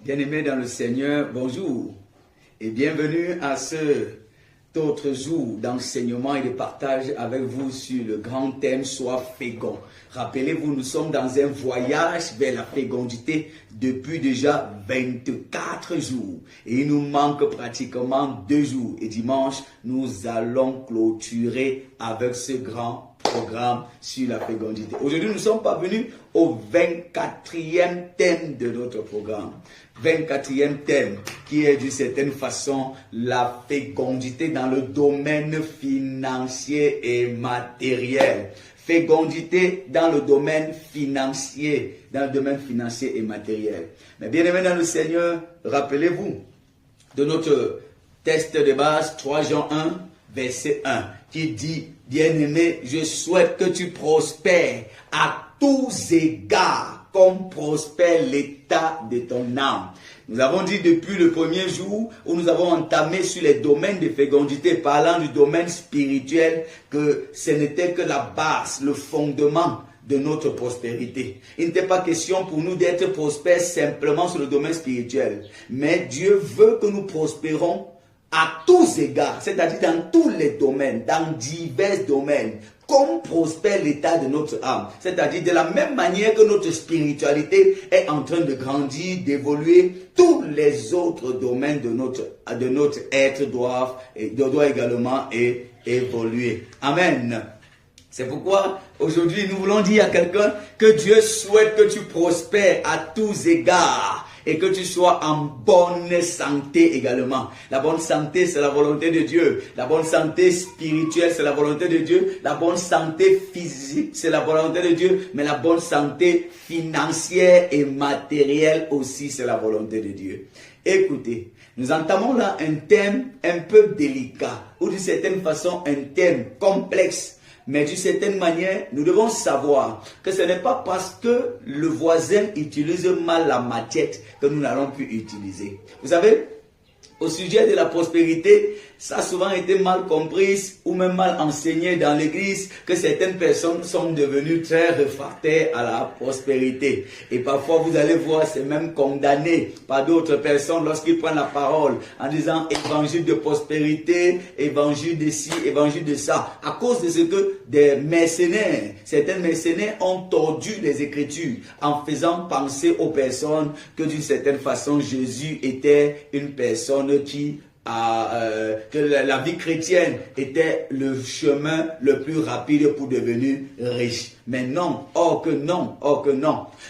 Bien-aimés dans le Seigneur, bonjour et bienvenue à cet autre jour d'enseignement et de partage avec vous sur le grand thème « Sois fécond ». Rappelez-vous, nous sommes dans un voyage vers la fécondité depuis déjà 24 jours. Et il nous manque pratiquement 2 jours. Et dimanche, nous allons clôturer avec ce grand programme sur la fécondité. Aujourd'hui, nous sommes parvenus au 24e thème de notre programme. 24e thème qui est d'une certaine façon la fécondité dans le domaine financier et matériel. Fécondité dans le domaine financier, et matériel. Mais bien aimé dans le Seigneur, rappelez-vous de notre texte de base 3 Jean 1, verset 1, qui dit, bien-aimé, je souhaite que tu prospères à tous égards, comme prospère l'état de ton âme. Nous avons dit depuis le premier jour où nous avons entamé sur les domaines de fécondité, parlant du domaine spirituel, que ce n'était que la base, le fondement de notre prospérité. Il n'était pas question pour nous d'être prospères simplement sur le domaine spirituel, mais Dieu veut que nous prospérons à tous égards, c'est-à-dire dans tous les domaines, dans divers domaines, comme prospère l'état de notre âme. C'est-à-dire de la même manière que notre spiritualité est en train de grandir, d'évoluer, tous les autres domaines de notre être doivent également évoluer. Amen. C'est pourquoi aujourd'hui nous voulons dire à quelqu'un que Dieu souhaite que tu prospères à tous égards. Et que tu sois en bonne santé également. La bonne santé, c'est la volonté de Dieu. La bonne santé spirituelle, c'est la volonté de Dieu. La bonne santé physique, c'est la volonté de Dieu. Mais la bonne santé financière et matérielle aussi, c'est la volonté de Dieu. Écoutez, nous entamons là un thème un peu délicat, ou d'une certaine façon un thème complexe. Mais d'une certaine manière, nous devons savoir que ce n'est pas parce que le voisin utilise mal la machette que nous n'allons plus utiliser. Vous savez, au sujet de la prospérité, ça a souvent été mal compris ou même mal enseigné dans l'église que certaines personnes sont devenues très réfractaires à la prospérité. Et parfois, vous allez voir, c'est même condamné par d'autres personnes lorsqu'ils prennent la parole en disant évangile de prospérité, évangile de ci, évangile de ça. À cause de ce que des mercenaires, certains mercenaires ont tordu les Écritures en faisant penser aux personnes que d'une certaine façon, Jésus était une personne que la vie chrétienne était le chemin le plus rapide pour devenir riche. Mais non, oh que non.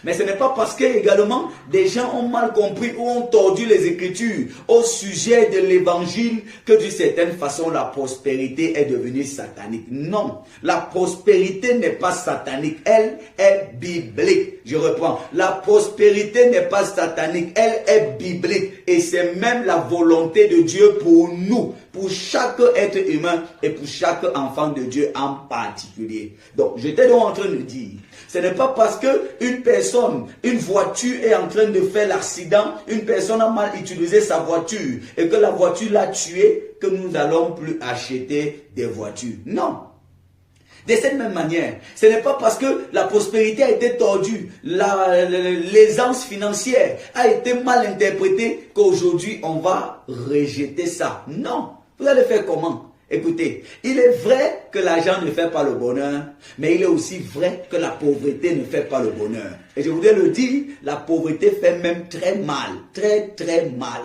Mais ce n'est pas parce que également des gens ont mal compris ou ont tordu les Écritures au sujet de l'évangile que d'une certaine façon la prospérité est devenue satanique. Non, la prospérité n'est pas satanique, elle est biblique. Je reprends, la prospérité n'est pas satanique, elle est biblique. Et c'est même la volonté de Dieu pour nous, pour chaque être humain et pour chaque enfant de Dieu en particulier. Donc, j'étais donc en train de dire, ce n'est pas parce que une voiture est en train de faire l'accident, une personne a mal utilisé sa voiture et que la voiture l'a tué, que nous n'allons plus acheter des voitures. Non. De cette même manière, ce n'est pas parce que la prospérité a été tordue, l'aisance financière a été mal interprétée qu'aujourd'hui on va rejeter ça. Non. Vous allez faire comment? Écoutez, il est vrai que l'argent ne fait pas le bonheur, mais il est aussi vrai que la pauvreté ne fait pas le bonheur. Et je voudrais le dire, la pauvreté fait même très mal, très mal.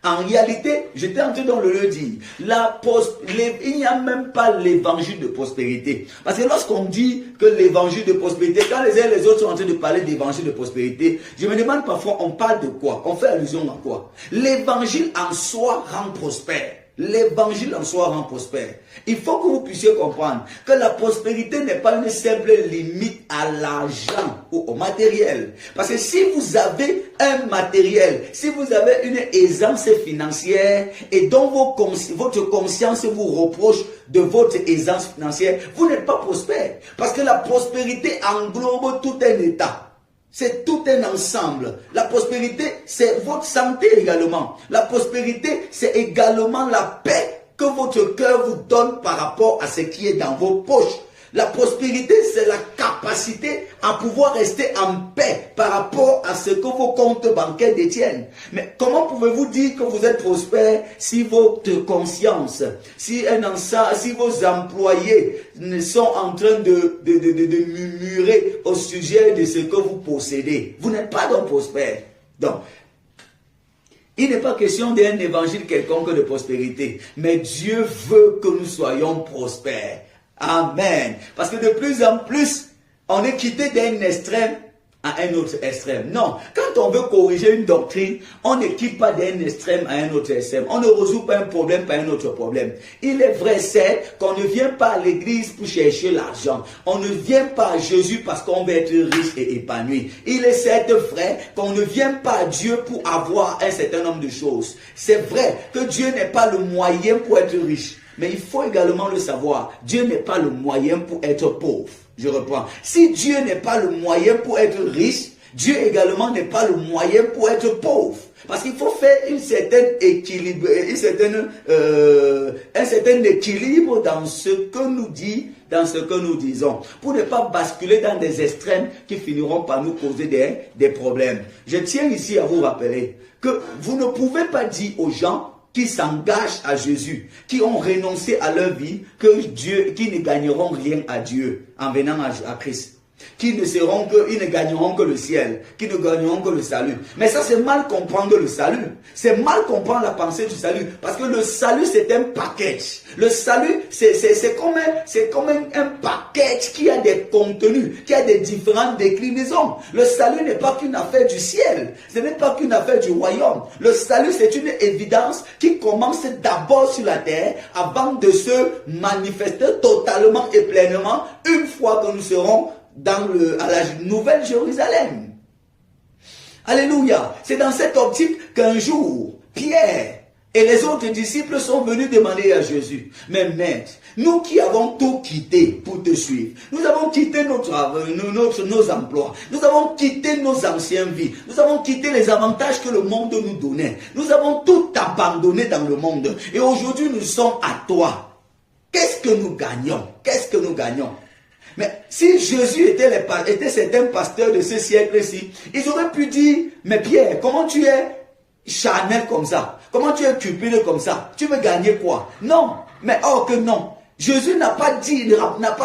En réalité, j'étais en train de le dire, il n'y a même pas l'évangile de prospérité. Parce que lorsqu'on dit que l'évangile de prospérité, quand les uns et les autres sont en train de parler d'évangile de prospérité, je me demande parfois, on parle de quoi? On fait allusion à quoi? L'évangile en soi rend prospère. L'évangile en soi rend prospère. Il faut que vous puissiez comprendre que la prospérité n'est pas une simple limite à l'argent ou au matériel. Parce que si vous avez un matériel, si vous avez une aisance financière et dont votre conscience vous reproche de votre aisance financière, vous n'êtes pas prospère. Parce que la prospérité englobe tout un état. C'est tout un ensemble. La prospérité, c'est votre santé également. La prospérité, c'est également la paix que votre cœur vous donne par rapport à ce qui est dans vos poches. La prospérité, c'est la capacité à pouvoir rester en paix par rapport à ce que vos comptes bancaires détiennent. Mais comment pouvez-vous dire que vous êtes prospère si votre conscience, si vos employés sont en train de murmurer au sujet de ce que vous possédez? Vous n'êtes pas donc prospère. Donc, il n'est pas question d'un évangile quelconque de prospérité, mais Dieu veut que nous soyons prospères. Amen. Parce que de plus en plus, on est quitté d'un extrême à un autre extrême. Non, quand on veut corriger une doctrine, on ne quitte pas d'un extrême à un autre extrême. On ne résout pas un problème par un autre problème. Il est vrai, c'est qu'on ne vient pas à l'église pour chercher l'argent. On ne vient pas à Jésus parce qu'on veut être riche et épanoui. Il est certes vrai qu'on ne vient pas à Dieu pour avoir un certain nombre de choses. C'est vrai que Dieu n'est pas le moyen pour être riche. Mais il faut également le savoir, Dieu n'est pas le moyen pour être pauvre. Je reprends. Si Dieu n'est pas le moyen pour être riche, Dieu également n'est pas le moyen pour être pauvre. Parce qu'il faut faire un certain équilibre dans ce que nous disons, pour ne pas basculer dans des extrêmes qui finiront par nous causer des problèmes. Je tiens ici à vous rappeler que vous ne pouvez pas dire aux gens qui s'engagent à Jésus, qui ont renoncé à leur vie, qui ne gagneront rien à Dieu en venant à Christ. Ils ne gagneront que le ciel, qui ne gagneront que le salut. Mais ça, c'est mal comprendre le salut. C'est mal comprendre la pensée du salut. Parce que le salut, c'est un package. Le salut, c'est comme un package qui a des contenus, qui a des différentes déclinaisons. Le salut n'est pas qu'une affaire du ciel. Ce n'est pas qu'une affaire du royaume. Le salut, c'est une évidence qui commence d'abord sur la terre avant de se manifester totalement et pleinement une fois que nous serons à la Nouvelle Jérusalem. Alléluia. C'est dans cette optique qu'un jour, Pierre et les autres disciples sont venus demander à Jésus: mais maître, nous qui avons tout quitté pour te suivre, nous avons quitté nos emplois, nous avons quitté nos anciennes vies, nous avons quitté les avantages que le monde nous donnait, nous avons tout abandonné dans le monde et aujourd'hui nous sommes à toi. Qu'est-ce que nous gagnons? Qu'est-ce que nous gagnons? Mais si Jésus était certains pasteurs de ce siècle-ci, ils auraient pu dire: mais Pierre, comment tu es charnel comme ça? Comment tu es cupide comme ça? Tu veux gagner quoi? Non, mais or que non. Jésus n'a pas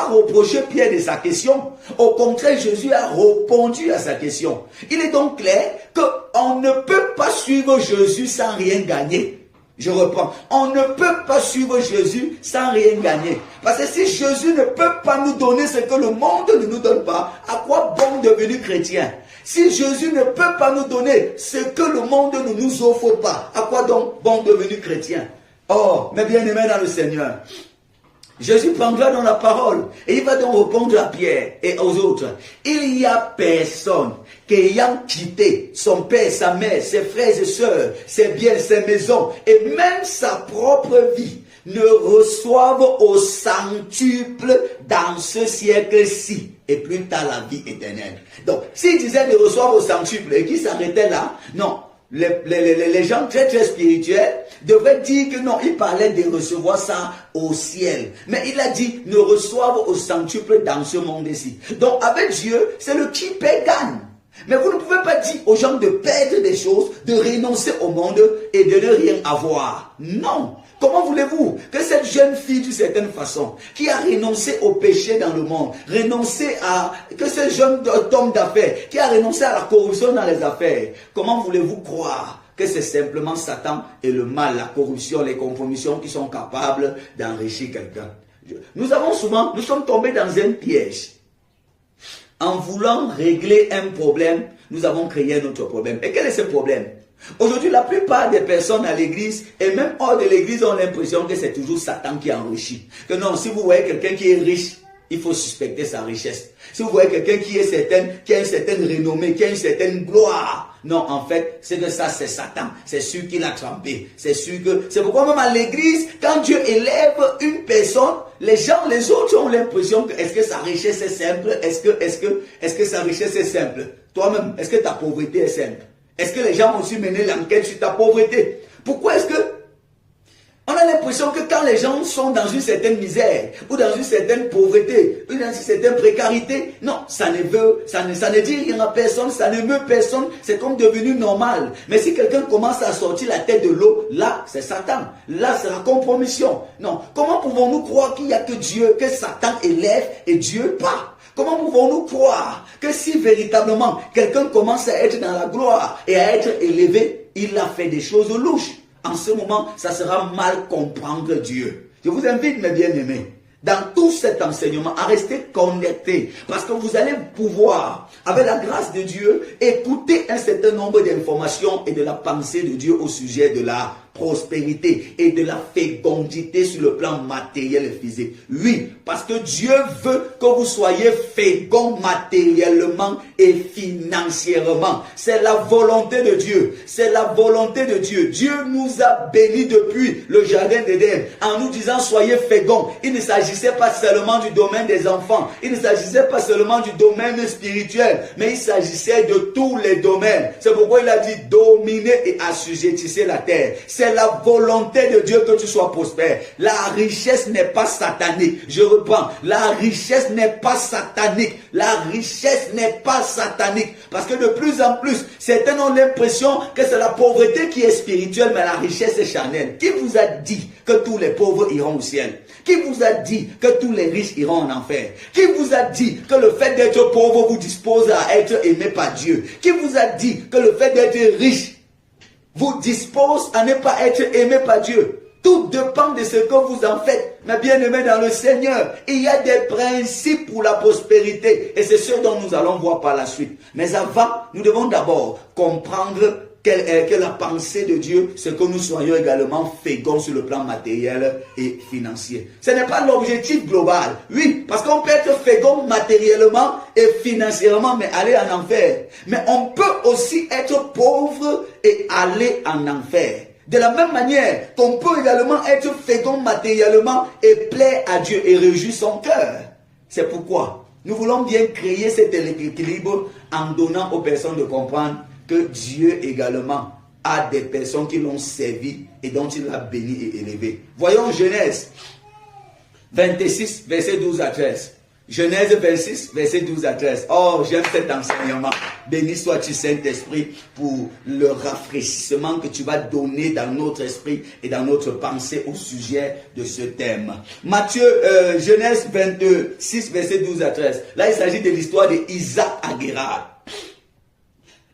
reproché Pierre de sa question. Au contraire, Jésus a répondu à sa question. Il est donc clair qu'on ne peut pas suivre Jésus sans rien gagner. Je reprends. On ne peut pas suivre Jésus sans rien gagner. Parce que si Jésus ne peut pas nous donner ce que le monde ne nous donne pas, à quoi bon devenir chrétien? Si Jésus ne peut pas nous donner ce que le monde ne nous offre pas, à quoi donc bon devenir chrétien? Oh, mes bien-aimés dans le Seigneur, Jésus prendra dans la parole et il va donc répondre à Pierre et aux autres: il n'y a personne qui, ayant quitté son père, sa mère, ses frères et sœurs, ses biens, ses maisons et même sa propre vie, ne reçoive au centuple dans ce siècle-ci et plus tard la vie éternelle. Donc, s'il disait de recevoir au centuple et qu'il s'arrêtait là, non. Les gens très très spirituels devaient dire que non, il parlait de recevoir ça au ciel. Mais il a dit: ne reçoivent au centuple dans ce monde-ci. Donc avec Dieu, c'est le qui paie gagne. Mais vous ne pouvez pas dire aux gens de perdre des choses, de renoncer au monde et de ne rien avoir. Non. Comment voulez-vous que cette jeune fille, d'une certaine façon, qui a renoncé au péché dans le monde, que ce jeune homme d'affaires, qui a renoncé à la corruption dans les affaires, comment voulez-vous croire que c'est simplement Satan et le mal, la corruption, les compromissions qui sont capables d'enrichir quelqu'un? Nous sommes tombés dans un piège. En voulant régler un problème, nous avons créé un autre problème. Et quel est ce problème? Aujourd'hui, la plupart des personnes à l'église et même hors de l'église ont l'impression que c'est toujours Satan qui enrichit. Que non, si vous voyez quelqu'un qui est riche, il faut suspecter sa richesse. Si vous voyez quelqu'un qui a une certaine renommée, qui a une certaine gloire, non, en fait, c'est que ça, c'est Satan. C'est sûr qu'il a trempé. C'est pourquoi même à l'église, quand Dieu élève une personne, les autres ont l'impression que est-ce que sa richesse est simple? Est-ce que sa richesse est simple? Toi-même, est-ce que ta pauvreté est simple? Est-ce que les gens ont su mener l'enquête sur ta pauvreté? Pourquoi est-ce que On a l'impression que quand les gens sont dans une certaine misère, ou dans une certaine pauvreté, ou dans une certaine précarité, non, ça ne dit rien à personne, ça ne meut personne, c'est comme devenu normal. Mais si quelqu'un commence à sortir la tête de l'eau, là, c'est Satan. Là, c'est la compromission. Non, comment pouvons-nous croire qu'il n'y a que Dieu, que Satan élève et Dieu pas? Comment pouvons-nous croire que si véritablement quelqu'un commence à être dans la gloire et à être élevé, il a fait des choses louches? En ce moment, ça sera mal comprendre Dieu. Je vous invite, mes bien-aimés, dans tout cet enseignement, à rester connectés. Parce que vous allez pouvoir, avec la grâce de Dieu, écouter un certain nombre d'informations et de la pensée de Dieu au sujet de la prospérité et de la fécondité sur le plan matériel et physique. Oui, parce que Dieu veut que vous soyez féconds matériellement et financièrement. C'est la volonté de Dieu. C'est la volonté de Dieu. Dieu nous a bénis depuis le jardin d'Éden en nous disant soyez féconds. Il ne s'agissait pas seulement du domaine des enfants. Il ne s'agissait pas seulement du domaine spirituel, mais il s'agissait de tous les domaines. C'est pourquoi il a dit dominez et assujettissez la terre. C'est la volonté de Dieu que tu sois prospère. La richesse n'est pas satanique. Je reprends. La richesse n'est pas satanique. La richesse n'est pas satanique. Parce que de plus en plus, certains ont l'impression que c'est la pauvreté qui est spirituelle, mais la richesse est charnelle. Qui vous a dit que tous les pauvres iront au ciel? Qui vous a dit que tous les riches iront en enfer? Qui vous a dit que le fait d'être pauvre vous dispose à être aimé par Dieu? Qui vous a dit que le fait d'être riche vous dispose à ne pas être aimé par Dieu? Tout dépend de ce que vous en faites. Mais bien aimés dans le Seigneur, il y a des principes pour la prospérité. Et c'est ce dont nous allons voir par la suite. Mais avant, nous devons d'abord comprendre que la pensée de Dieu, c'est que nous soyons également féconds sur le plan matériel et financier. Ce n'est pas l'objectif global. Oui, parce qu'on peut être fécond matériellement et financièrement, mais aller en enfer. Mais on peut aussi être pauvre et aller en enfer. De la même manière qu'on peut également être fécond matériellement et plaire à Dieu et réjouir son cœur. C'est pourquoi nous voulons bien créer cet équilibre en donnant aux personnes de comprendre que Dieu également a des personnes qui l'ont servi et dont il l'a béni et élevé. Voyons Genèse 26, verset 12 à 13. Genèse 26, verset 12 à 13. Oh, j'aime cet enseignement. Béni sois-tu, Saint-Esprit, pour le rafraîchissement que tu vas donner dans notre esprit et dans notre pensée au sujet de ce thème. Genèse 26, verset 12 à 13. Là, il s'agit de l'histoire d'Isaac à Guérar.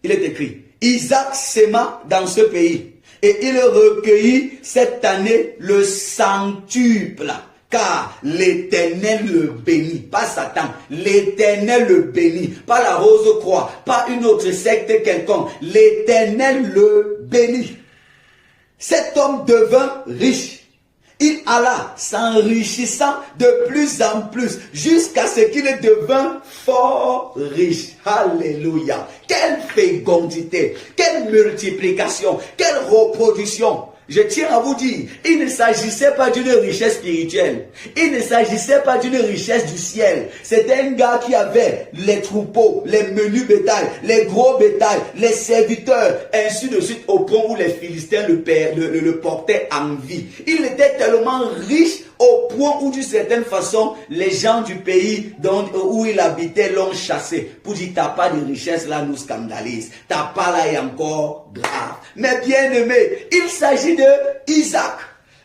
Il est écrit, Isaac s'aima dans ce pays et il recueillit cette année le centuple. Car l'Éternel le bénit, pas Satan, l'Éternel le bénit, pas la Rose-Croix, pas une autre secte quelconque, l'Éternel le bénit. Cet homme devint riche. Il alla s'enrichissant de plus en plus jusqu'à ce qu'il devint fort riche. Alléluia. Quelle fécondité, quelle multiplication, quelle reproduction. Je tiens à vous dire, il ne s'agissait pas d'une richesse spirituelle. Il ne s'agissait pas d'une richesse du ciel. C'était un gars qui avait les troupeaux, les menus bétails, les gros bétails, les serviteurs, ainsi de suite, au point où les Philistins le portaient en vie. Il était tellement riche au point où, d'une certaine façon, les gens du pays où il habitait l'ont chassé. Pour dire, t'as pas de richesse là, nous scandalise. T'as pas là est encore grave. Mais bien aimé, il s'agit de Isaac.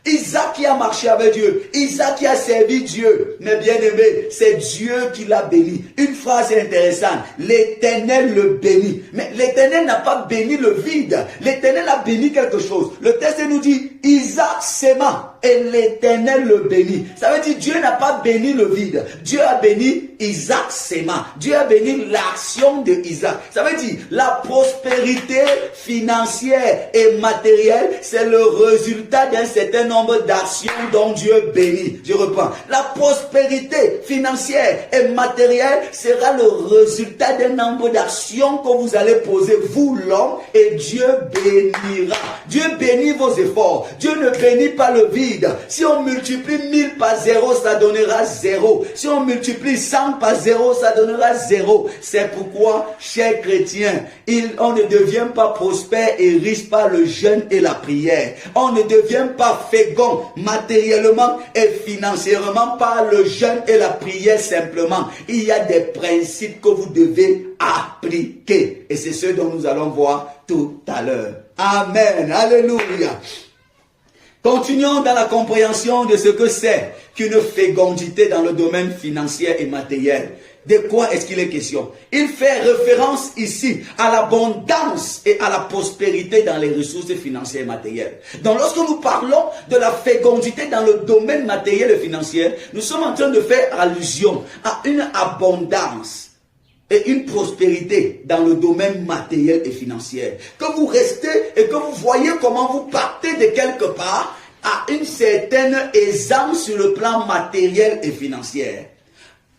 Isaac qui a marché avec Dieu. Isaac qui a servi Dieu. Mais bien aimé, c'est Dieu qui l'a béni. Une phrase intéressante. L'Éternel le bénit. Mais l'Éternel n'a pas béni le vide. L'Éternel a béni quelque chose. Le texte nous dit, Isaac s'aima et l'Éternel le bénit. Ça veut dire Dieu n'a pas béni le vide. Dieu a béni Isaac s'aima. Dieu a béni l'action de Isaac. Ça veut dire la prospérité financière et matérielle, c'est le résultat d'un certain nombre d'actions dont Dieu bénit. Je reprends. La prospérité financière et matérielle sera le résultat d'un nombre d'actions que vous allez poser, vous l'homme, et Dieu bénira. Dieu bénit vos efforts. Dieu ne bénit pas le vide. Si on multiplie 1000 par 0, ça donnera 0. Si on multiplie 100 par 0, ça donnera 0. C'est pourquoi, chers chrétiens, on ne devient pas prospère et riche par le jeûne et la prière. On ne devient pas fécond fécond matériellement et financièrement par le jeûne et la prière simplement. Il y a des principes que vous devez appliquer. Et c'est ce dont nous allons voir tout à l'heure. Amen. Alléluia. Continuons dans la compréhension de ce que c'est qu'une fécondité dans le domaine financier et matériel. De quoi est-ce qu'il est question? Il fait référence ici à l'abondance et à la prospérité dans les ressources financières et matérielles. Donc lorsque nous parlons de la fécondité dans le domaine matériel et financier, nous sommes en train de faire allusion à une abondance et une prospérité dans le domaine matériel et financier. Que vous restez et que vous voyez comment vous partez de quelque part à une certaine aisance sur le plan matériel et financier.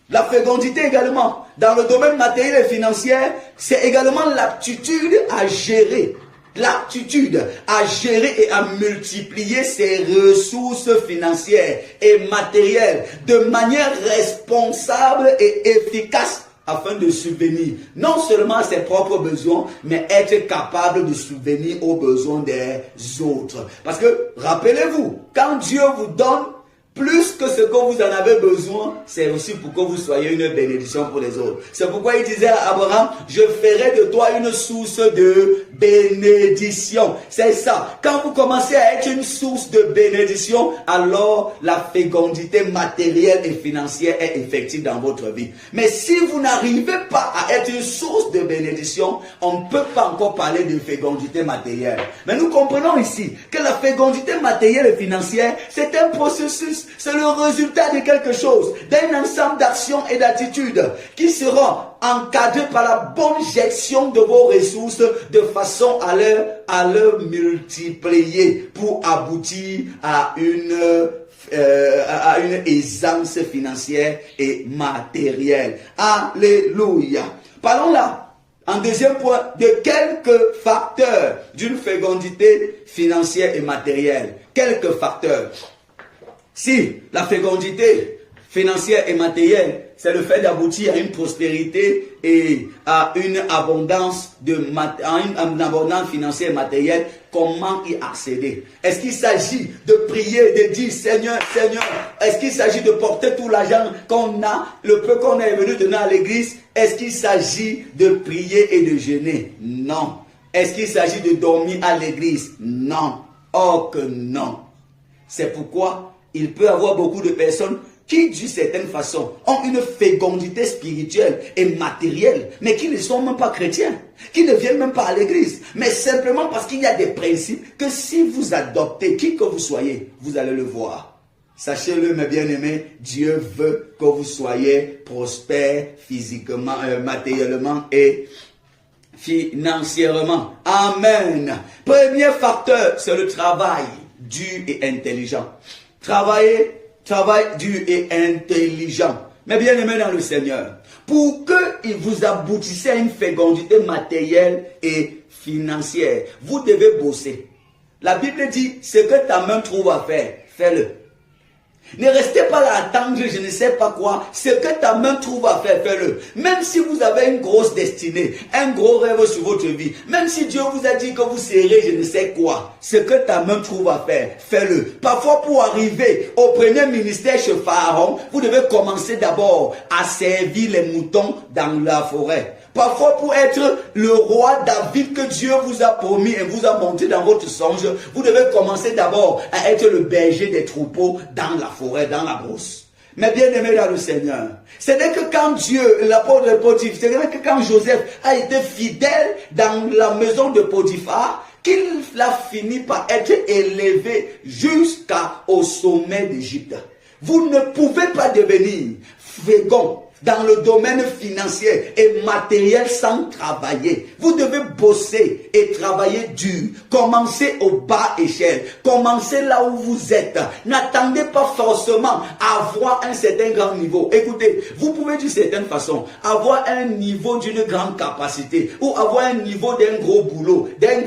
La fécondité également, dans le domaine matériel et financier, c'est également l'aptitude à gérer. L'aptitude à gérer et à multiplier ses ressources financières et matérielles de manière responsable et efficace afin de subvenir non seulement à ses propres besoins, mais être capable de subvenir aux besoins des autres. Parce que, rappelez-vous, quand Dieu vous donne plus que ce que vous en avez besoin, c'est aussi pour que vous soyez une bénédiction pour les autres. C'est pourquoi il disait à Abraham, je ferai de toi une source de bénédiction. C'est ça. Quand vous commencez à être une source de bénédiction, alors la fécondité matérielle et financière est effective dans votre vie. Mais si vous n'arrivez pas à être une source de bénédiction, on ne peut pas encore parler de fécondité matérielle. Mais nous comprenons ici que la fécondité matérielle et financière, c'est un processus. C'est le résultat de quelque chose, d'un ensemble d'actions et d'attitudes qui seront encadrées par la bonne gestion de vos ressources de façon à leur multiplier pour aboutir à une aisance financière et matérielle. Alléluia. Parlons là, en deuxième point, de quelques facteurs d'une fécondité financière et matérielle. Quelques facteurs. Si la fécondité financière et matérielle, c'est le fait d'aboutir à une prospérité et à une abondance financière et matérielle, comment y accéder? Est-ce qu'il s'agit de prier, de dire Seigneur, Seigneur? Est-ce qu'il s'agit de porter tout l'argent qu'on a, le peu qu'on est venu donner à l'église? Est-ce qu'il s'agit de prier et de jeûner? Non. Est-ce qu'il s'agit de dormir à l'église? Non. Oh que non. C'est pourquoi il peut y avoir beaucoup de personnes qui, d'une certaine façon, ont une fécondité spirituelle et matérielle, mais qui ne sont même pas chrétiens, qui ne viennent même pas à l'église, mais simplement parce qu'il y a des principes que si vous adoptez, qui que vous soyez, vous allez le voir. Sachez-le, mes bien-aimés, Dieu veut que vous soyez prospères physiquement, matériellement et financièrement. Amen. Premier facteur, c'est le travail dur et intelligent. Travail dur et intelligent. Mais bien aimé dans le Seigneur, pour que vous aboutissez à une fécondité matérielle et financière, vous devez bosser. La Bible dit, ce que ta main trouve à faire, fais-le. Ne restez pas là à attendre, je ne sais pas quoi. Ce que ta main trouve à faire, fais-le. Même si vous avez une grosse destinée, un gros rêve sur votre vie, même si Dieu vous a dit que vous serez je ne sais quoi, ce que ta main trouve à faire, fais-le. Parfois, pour arriver au premier ministère chez Pharaon, vous devez commencer d'abord à servir les moutons dans la forêt. Parfois, pour être le roi David que Dieu vous a promis et vous a montré dans votre songe, vous devez commencer d'abord à être le berger des troupeaux dans la forêt, dans la brousse. Mais bien aimé dans le Seigneur, c'est vrai que quand Dieu, l'apôtre de Potiphar, c'est vrai que quand Joseph a été fidèle dans la maison de Potiphar, qu'il a fini par être élevé jusqu'au sommet d'Égypte. Vous ne pouvez pas devenir fécond dans le domaine financier et matériel sans travailler. Vous devez bosser et travailler dur. Commencez au bas échelle. Commencez là où vous êtes. N'attendez pas forcément à avoir un certain grand niveau. Écoutez, vous pouvez d'une certaine façon avoir un niveau d'une grande capacité ou avoir un niveau d'un gros boulot, d'un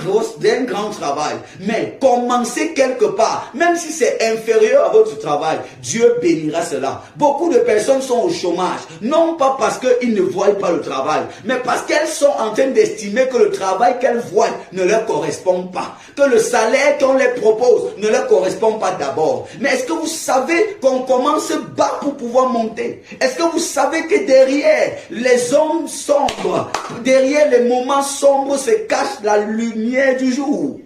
grand travail. Mais commencez quelque part. Même si c'est inférieur à votre travail, Dieu bénira cela. Beaucoup de personnes sont au chômage. Non pas parce qu'ils ne voient pas le travail, mais parce qu'elles sont en train d'estimer que le travail qu'elles voient ne leur correspond pas. Que le salaire qu'on les propose ne leur correspond pas d'abord. Mais est-ce que vous savez qu'on commence bas pour pouvoir monter? Est-ce que vous savez que derrière les zones sombres, derrière les moments sombres se cache la lumière du jour?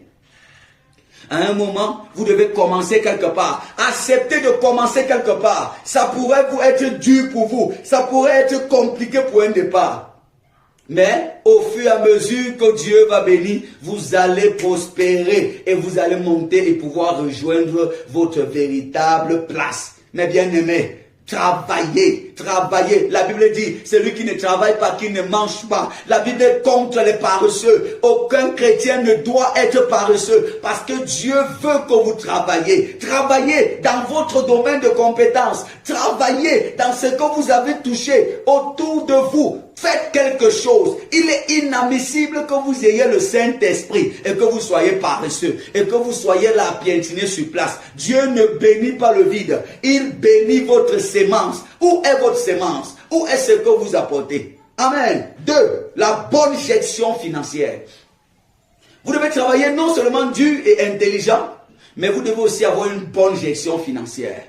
À un moment, vous devez commencer quelque part. Acceptez de commencer quelque part. Ça pourrait vous être dur pour vous. Ça pourrait être compliqué pour un départ. Mais au fur et à mesure que Dieu va bénir, vous allez prospérer et vous allez monter et pouvoir rejoindre votre véritable place. Mes bien-aimés, travaillez, travaillez. La Bible dit, celui qui ne travaille pas, qui ne mange pas. La Bible est contre les paresseux. Aucun chrétien ne doit être paresseux parce que Dieu veut que vous travaillez. Travaillez dans votre domaine de compétence. Travaillez dans ce que vous avez touché autour de vous. Faites quelque chose. Il est inadmissible que vous ayez le Saint-Esprit et que vous soyez paresseux et que vous soyez là piétiné sur place. Dieu ne bénit pas le vide. Il bénit votre sémence. Où est votre sémence? Où est ce que vous apportez? Amen. 2. La bonne gestion financière. Vous devez travailler non seulement dur et intelligent, mais vous devez aussi avoir une bonne gestion financière.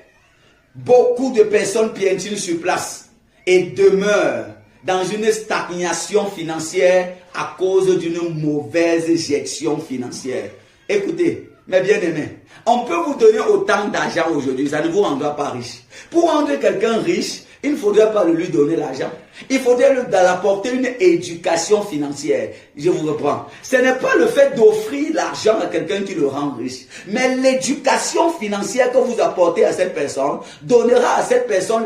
Beaucoup de personnes piétinent sur place et demeurent dans une stagnation financière à cause d'une mauvaise gestion financière. Écoutez, mes bien-aimés, on peut vous donner autant d'argent aujourd'hui, ça ne vous rendra pas riche. Pour rendre quelqu'un riche, il ne faudrait pas lui donner l'argent. Il faudrait lui apporter une éducation financière. Je vous reprends. Ce n'est pas le fait d'offrir l'argent à quelqu'un qui le rend riche. Mais l'éducation financière que vous apportez à cette personne donnera à cette personne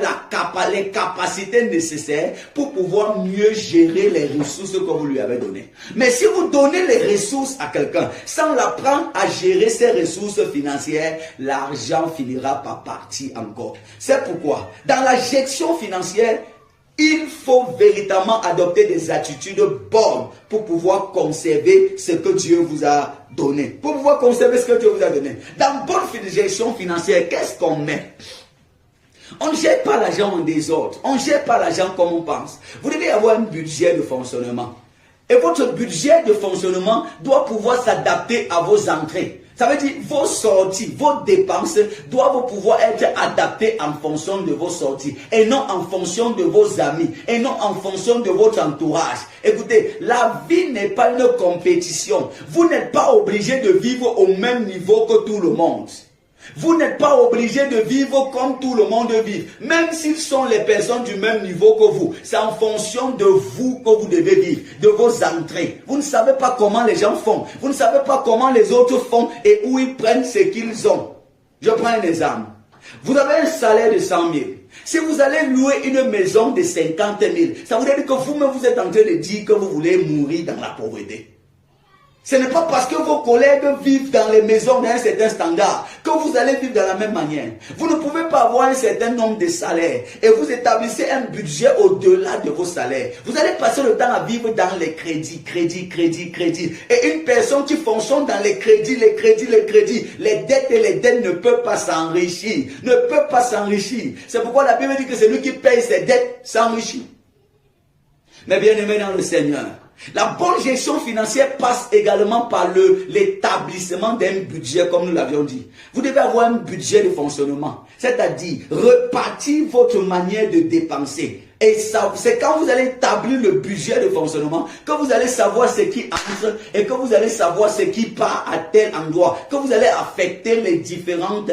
les capacités nécessaires pour pouvoir mieux gérer les ressources que vous lui avez données. Mais si vous donnez les ressources à quelqu'un sans l'apprendre à gérer ses ressources financières, l'argent finira par partir encore. C'est pourquoi, dans la gestion financière, il faut véritablement adopter des attitudes bonnes pour pouvoir conserver ce que Dieu vous a donné. Pour pouvoir conserver ce que Dieu vous a donné. Dans bonne gestion financière, qu'est-ce qu'on met? On ne gère pas l'argent en désordre. On ne gère pas l'argent comme on pense. Vous devez avoir un budget de fonctionnement. Et votre budget de fonctionnement doit pouvoir s'adapter à vos entrées. Ça veut dire vos sorties, vos dépenses doivent pouvoir être adaptées en fonction de vos sorties et non en fonction de vos amis et non en fonction de votre entourage. Écoutez, la vie n'est pas une compétition. Vous n'êtes pas obligé de vivre au même niveau que tout le monde. Vous n'êtes pas obligé de vivre comme tout le monde vit, même s'ils sont les personnes du même niveau que vous. C'est en fonction de vous que vous devez vivre, de vos entrées. Vous ne savez pas comment les gens font. Vous ne savez pas comment les autres font et où ils prennent ce qu'ils ont. Je prends un exemple. Vous avez un salaire de 100 000. Si vous allez louer une maison de 50 000, ça veut dire que vous-même vous êtes en train de dire que vous voulez mourir dans la pauvreté. Ce n'est pas parce que vos collègues vivent dans les maisons d'un certain standard que vous allez vivre de la même manière. Vous ne pouvez pas avoir un certain nombre de salaires et vous établissez un budget au-delà de vos salaires. Vous allez passer le temps à vivre dans les crédits. Et une personne qui fonctionne dans les crédits, les dettes ne peut pas s'enrichir. C'est pourquoi la Bible dit que celui qui paye ses dettes s'enrichit. Mais bien aimé dans le Seigneur, la bonne gestion financière passe également par l'établissement d'un budget, comme nous l'avions dit. Vous devez avoir un budget de fonctionnement, c'est-à-dire repartir votre manière de dépenser. Et c'est quand vous allez établir le budget de fonctionnement que vous allez savoir ce qui entre et que vous allez savoir ce qui part à tel endroit, que vous allez affecter les différentes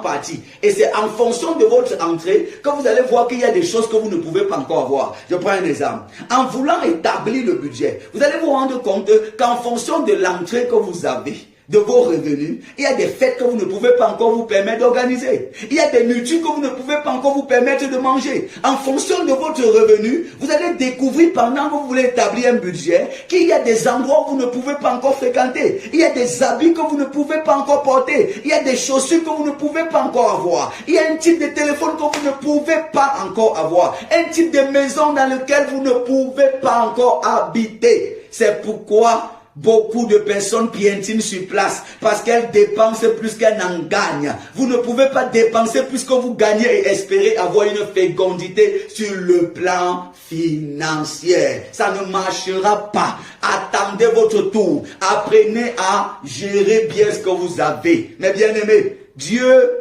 parties. Et c'est en fonction de votre entrée que vous allez voir qu'il y a des choses que vous ne pouvez pas encore avoir. Je prends un exemple. En voulant établir le budget, vous allez vous rendre compte qu'en fonction de l'entrée que vous avez, de vos revenus, il y a des fêtes que vous ne pouvez pas encore vous permettre d'organiser. Il y a des nourritures que vous ne pouvez pas encore vous permettre de manger. En fonction de votre revenu, vous allez découvrir pendant que vous voulez établir un budget qu'il y a des endroits où vous ne pouvez pas encore fréquenter. Il y a des habits que vous ne pouvez pas encore porter. Il y a des chaussures que vous ne pouvez pas encore avoir. Il y a un type de téléphone que vous ne pouvez pas encore avoir. Un type de maison dans lequel vous ne pouvez pas encore habiter. C'est pourquoi beaucoup de personnes piétinent sur place parce qu'elles dépensent plus qu'elles n'en gagnent. Vous ne pouvez pas dépenser plus que vous gagnez et espérer avoir une fécondité sur le plan financier. Ça ne marchera pas. Attendez votre tour. Apprenez à gérer bien ce que vous avez. Mes bien-aimés, Dieu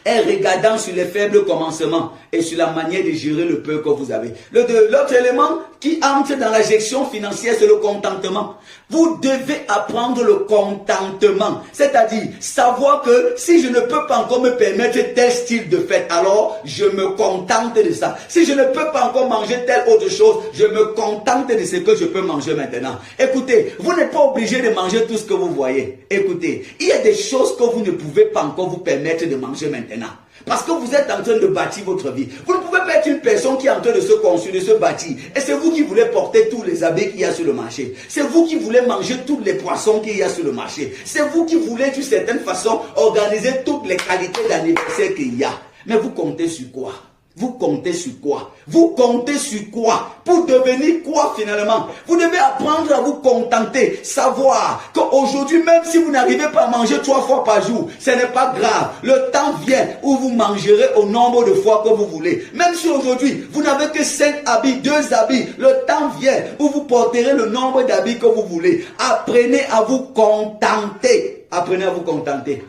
est regardant sur les faibles commencements et sur la manière de gérer le peu que vous avez. L'autre élément qui entre dans la gestion financière, c'est le contentement. Vous devez apprendre le contentement, c'est-à-dire savoir que si je ne peux pas encore me permettre tel style de fête, alors je me contente de ça. Si je ne peux pas encore manger telle autre chose, je me contente de ce que je peux manger maintenant. Écoutez, vous n'êtes pas obligé de manger tout ce que vous voyez. Écoutez, il y a des choses que vous ne pouvez pas encore vous permettre de manger maintenant. Parce que vous êtes en train de bâtir votre vie. Vous ne pouvez pas être une personne qui est en train de se construire, de se bâtir. Et c'est vous qui voulez porter tous les habits qu'il y a sur le marché. C'est vous qui voulez manger tous les poissons qu'il y a sur le marché. C'est vous qui voulez d'une certaine façon organiser toutes les qualités d'anniversaire qu'il y a. Mais vous comptez sur quoi? Vous comptez sur quoi? Vous comptez sur quoi? Pour devenir quoi finalement? Vous devez apprendre à vous contenter. Savoir qu'aujourd'hui, même si vous n'arrivez pas à manger 3 fois par jour, ce n'est pas grave. Le temps vient où vous mangerez au nombre de fois que vous voulez. Même si aujourd'hui, vous n'avez que 5 habits, 2 habits, le temps vient où vous porterez le nombre d'habits que vous voulez. Apprenez à vous contenter. Apprenez à vous contenter.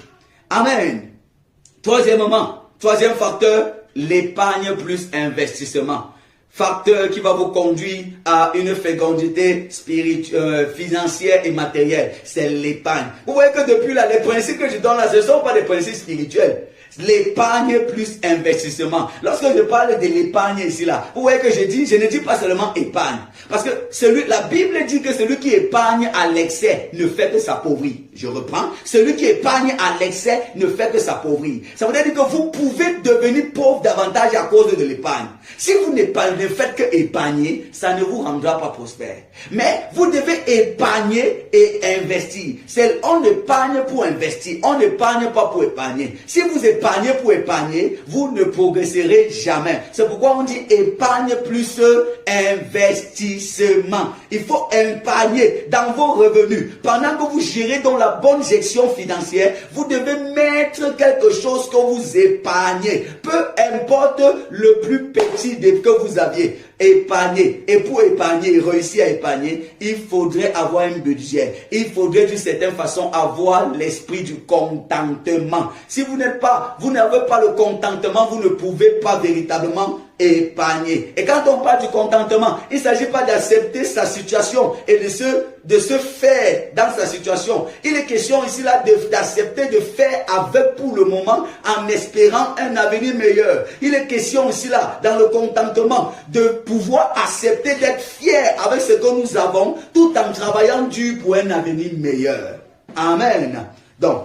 Amen. Troisième facteur, l'épargne plus investissement. Facteur qui va vous conduire à une fécondité financière et matérielle. C'est l'épargne. Vous voyez que depuis là, les principes que je donne là, ce ne sont pas des principes spirituels. L'épargne plus investissement. Lorsque je parle de l'épargne ici là, vous voyez que je ne dis pas seulement épargne. Parce que la Bible dit que celui qui épargne à l'excès ne fait que s'appauvrir. Je reprends. Celui qui épargne à l'excès ne fait que s'appauvrir. Ça veut dire que vous pouvez devenir pauvre davantage à cause de l'épargne. Si vous ne faites que épargner, ça ne vous rendra pas prospère. Mais vous devez épargner et investir. On épargne pour investir. On n'épargne pas pour épargner. Si vous épargnez pour épargner, vous ne progresserez jamais. C'est pourquoi on dit épargne plus investissement. Il faut épargner dans vos revenus. Pendant que vous gérez dans la bonne gestion financière, vous devez mettre quelque chose que vous épargnez. Peu importe le plus petit que vous aviez. Épargner. Et pour épargner, réussir à épargner, il faudrait avoir un budget. Il faudrait d'une certaine façon avoir l'esprit du contentement. Si vous n'avez pas le contentement, vous ne pouvez pas véritablement épargner. Et quand on parle du contentement, il ne s'agit pas d'accepter sa situation et de se faire dans sa situation. Il est question ici là d'accepter de faire avec pour le moment en espérant un avenir meilleur. Il est question ici là dans le contentement de pouvoir accepter d'être fier avec ce que nous avons tout en travaillant dur pour un avenir meilleur. Amen. Donc,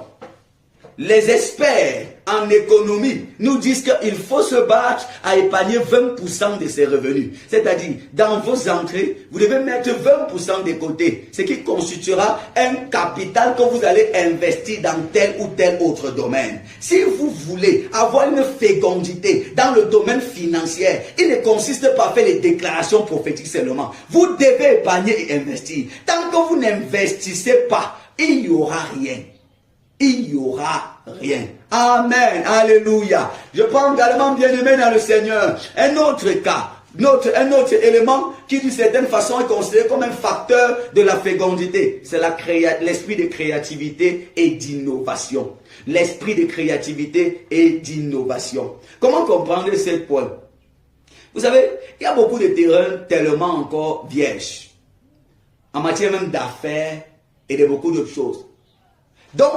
les experts en économie nous disent qu'il faut se battre à épargner 20% de ses revenus. C'est-à-dire, dans vos entrées, vous devez mettre 20% de côté, ce qui constituera un capital que vous allez investir dans tel ou tel autre domaine. Si vous voulez avoir une fécondité dans le domaine financier, il ne consiste pas à faire les déclarations prophétiques seulement. Vous devez épargner et investir. Tant que vous n'investissez pas, il n'y aura rien. Il n'y aura rien. Amen. Alléluia. Je prends également bien-aimé dans le Seigneur un autre cas. Un autre élément qui d'une certaine façon est considéré comme un facteur de la fécondité. C'est l'esprit de créativité et d'innovation. L'esprit de créativité et d'innovation. Comment comprendre ce point? Vous savez, il y a beaucoup de terrains tellement encore vierges. En matière même d'affaires et de beaucoup d'autres choses. Donc,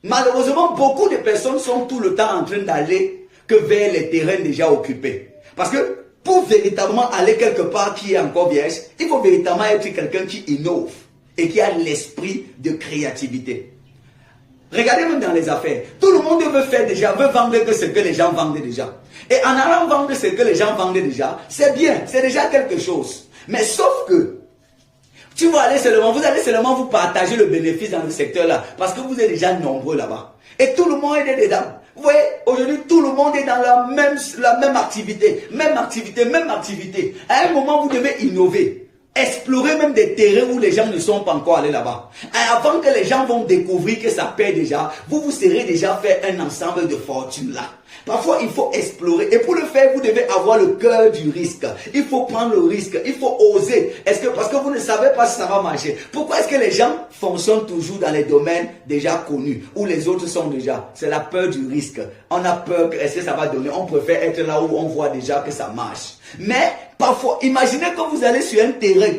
malheureusement, beaucoup de personnes sont tout le temps en train d'aller que vers les terrains déjà occupés. Parce que pour véritablement aller quelque part qui est encore vierge, il faut véritablement être quelqu'un qui innove et qui a l'esprit de créativité. Regardez même dans les affaires. Tout le monde veut vendre que ce que les gens vendent déjà. Et en allant vendre ce que les gens vendent déjà, c'est bien, c'est déjà quelque chose. Mais sauf que vous allez seulement vous partager le bénéfice dans le secteur là, parce que vous êtes déjà nombreux là-bas. Et tout le monde est dedans. Vous voyez, aujourd'hui, tout le monde est dans la même activité. Même activité. À un moment, vous devez innover. explorer même des terrains où les gens ne sont pas encore allés là-bas. Avant que les gens vont découvrir que ça paie déjà, vous serez déjà fait un ensemble de fortunes là. Parfois, il faut explorer. Et pour le faire, vous devez avoir le cœur du risque. Il faut prendre le risque. Il faut oser. Parce que vous ne savez pas si ça va marcher. Pourquoi est-ce que les gens fonctionnent toujours dans les domaines déjà connus, où les autres sont déjà? C'est la peur du risque. On a peur que est-ce que ça va donner. On préfère être là où on voit déjà que ça marche. Mais parfois, imaginez que vous allez sur un terrain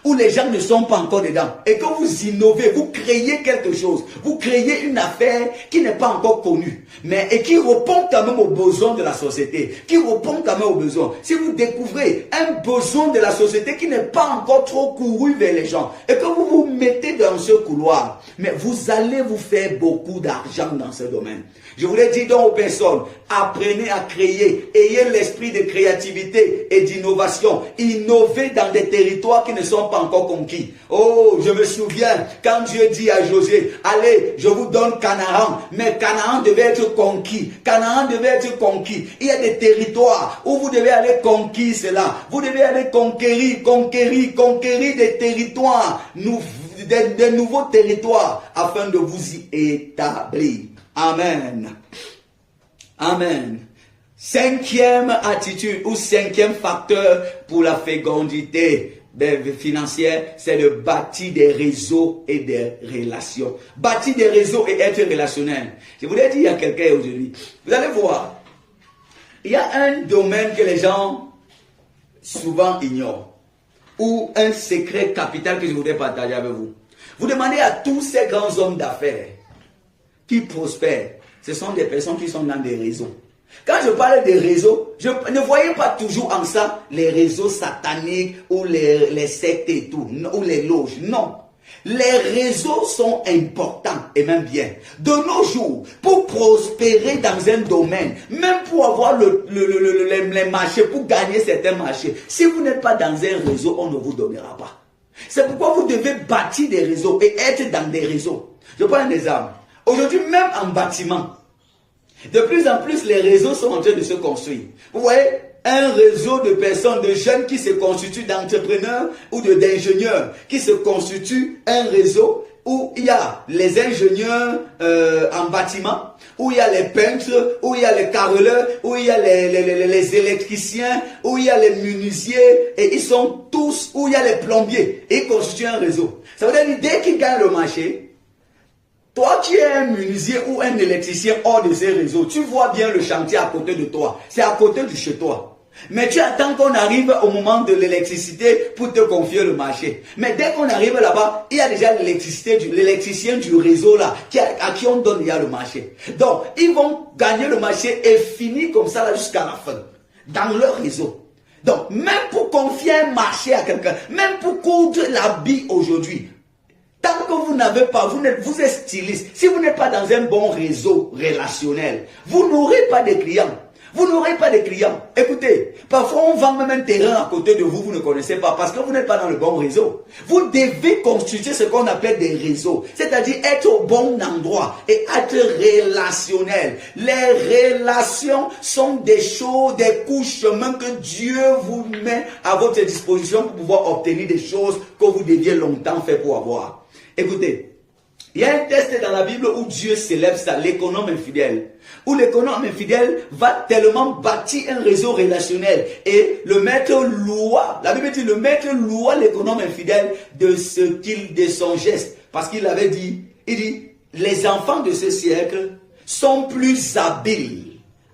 où les gens ne sont pas encore dedans et que vous innovez, vous créez quelque chose, vous créez une affaire qui n'est pas encore connue, mais et qui répond quand même aux besoins de la société, qui répond quand même aux besoins. Si vous découvrez un besoin de la société qui n'est pas encore trop couru vers les gens et que vous vous mettez dans ce couloir, mais vous allez vous faire beaucoup d'argent dans ce domaine. Je voulais dire donc aux personnes, apprenez à créer, ayez l'esprit de créativité et d'innovation, innovez dans des territoires qui ne sont pas encore conquis. Oh, je me souviens quand Dieu dit à Josué, allez, je vous donne Canaan, mais Canaan devait être conquis. Canaan devait être conquis. Il y a des territoires où vous devez aller conquérir cela. Vous devez aller conquérir des territoires, des nouveaux territoires afin de vous y établir. Amen. Amen. Cinquième attitude ou cinquième facteur pour la fécondité financière, c'est de bâtir des réseaux et des relations. Bâtir des réseaux et être relationnel. Je voulais dire à quelqu'un aujourd'hui, vous allez voir, il y a un domaine que les gens souvent ignorent, ou un secret capital que je voudrais partager avec vous. Vous demandez à tous ces grands hommes d'affaires qui prospèrent, ce sont des personnes qui sont dans des réseaux. Quand je parle des réseaux, ne voyez pas toujours en ça les réseaux sataniques ou les sectes et tout, ou les loges. Non. Les réseaux sont importants et même bien. De nos jours, pour prospérer dans un domaine, même pour avoir les marchés, pour gagner certains marchés, si vous n'êtes pas dans un réseau, on ne vous donnera pas. C'est pourquoi vous devez bâtir des réseaux et être dans des réseaux. Je prends un exemple. Aujourd'hui, même en bâtiment, de plus en plus, les réseaux sont en train de se construire. Vous voyez, un réseau de personnes, de jeunes qui se constituent d'entrepreneurs ou d'ingénieurs, qui se constituent un réseau où il y a les ingénieurs en bâtiment, où il y a les peintres, où il y a les carreleurs, où il y a les électriciens, où il y a les menuisiers, et ils sont tous, où il y a les plombiers, et ils constituent un réseau. Ça veut dire que dès qu'ils gagnent le marché, toi qui es un menuisier ou un électricien hors de ces réseaux, tu vois bien le chantier à côté de toi. C'est à côté de chez toi. Mais tu attends qu'on arrive au moment de l'électricité pour te confier le marché. Mais dès qu'on arrive là-bas, il y a déjà l'électricien du réseau là, à qui on donne déjà le marché. Donc, ils vont gagner le marché et finir comme ça là jusqu'à la fin, dans leur réseau. Donc, même pour confier un marché à quelqu'un, même pour coudre l'habit aujourd'hui, tant que vous n'avez pas, vous êtes styliste, si vous n'êtes pas dans un bon réseau relationnel, vous n'aurez pas de clients. Vous n'aurez pas de clients. Écoutez, parfois on vend même un terrain à côté de vous, vous ne connaissez pas, parce que vous n'êtes pas dans le bon réseau. Vous devez constituer ce qu'on appelle des réseaux, c'est-à-dire être au bon endroit et être relationnel. Les relations sont des choses, des couches chemins que Dieu vous met à votre disposition pour pouvoir obtenir des choses que vous deviez longtemps faire pour avoir. Écoutez, il y a un texte dans la Bible où Dieu célèbre ça, l'économe infidèle. Où l'économe infidèle va tellement bâtir un réseau relationnel. Et le maître loua, la Bible dit, le maître loua l'économe infidèle de son geste. Parce qu'il avait dit, il dit, les enfants de ce siècle sont plus habiles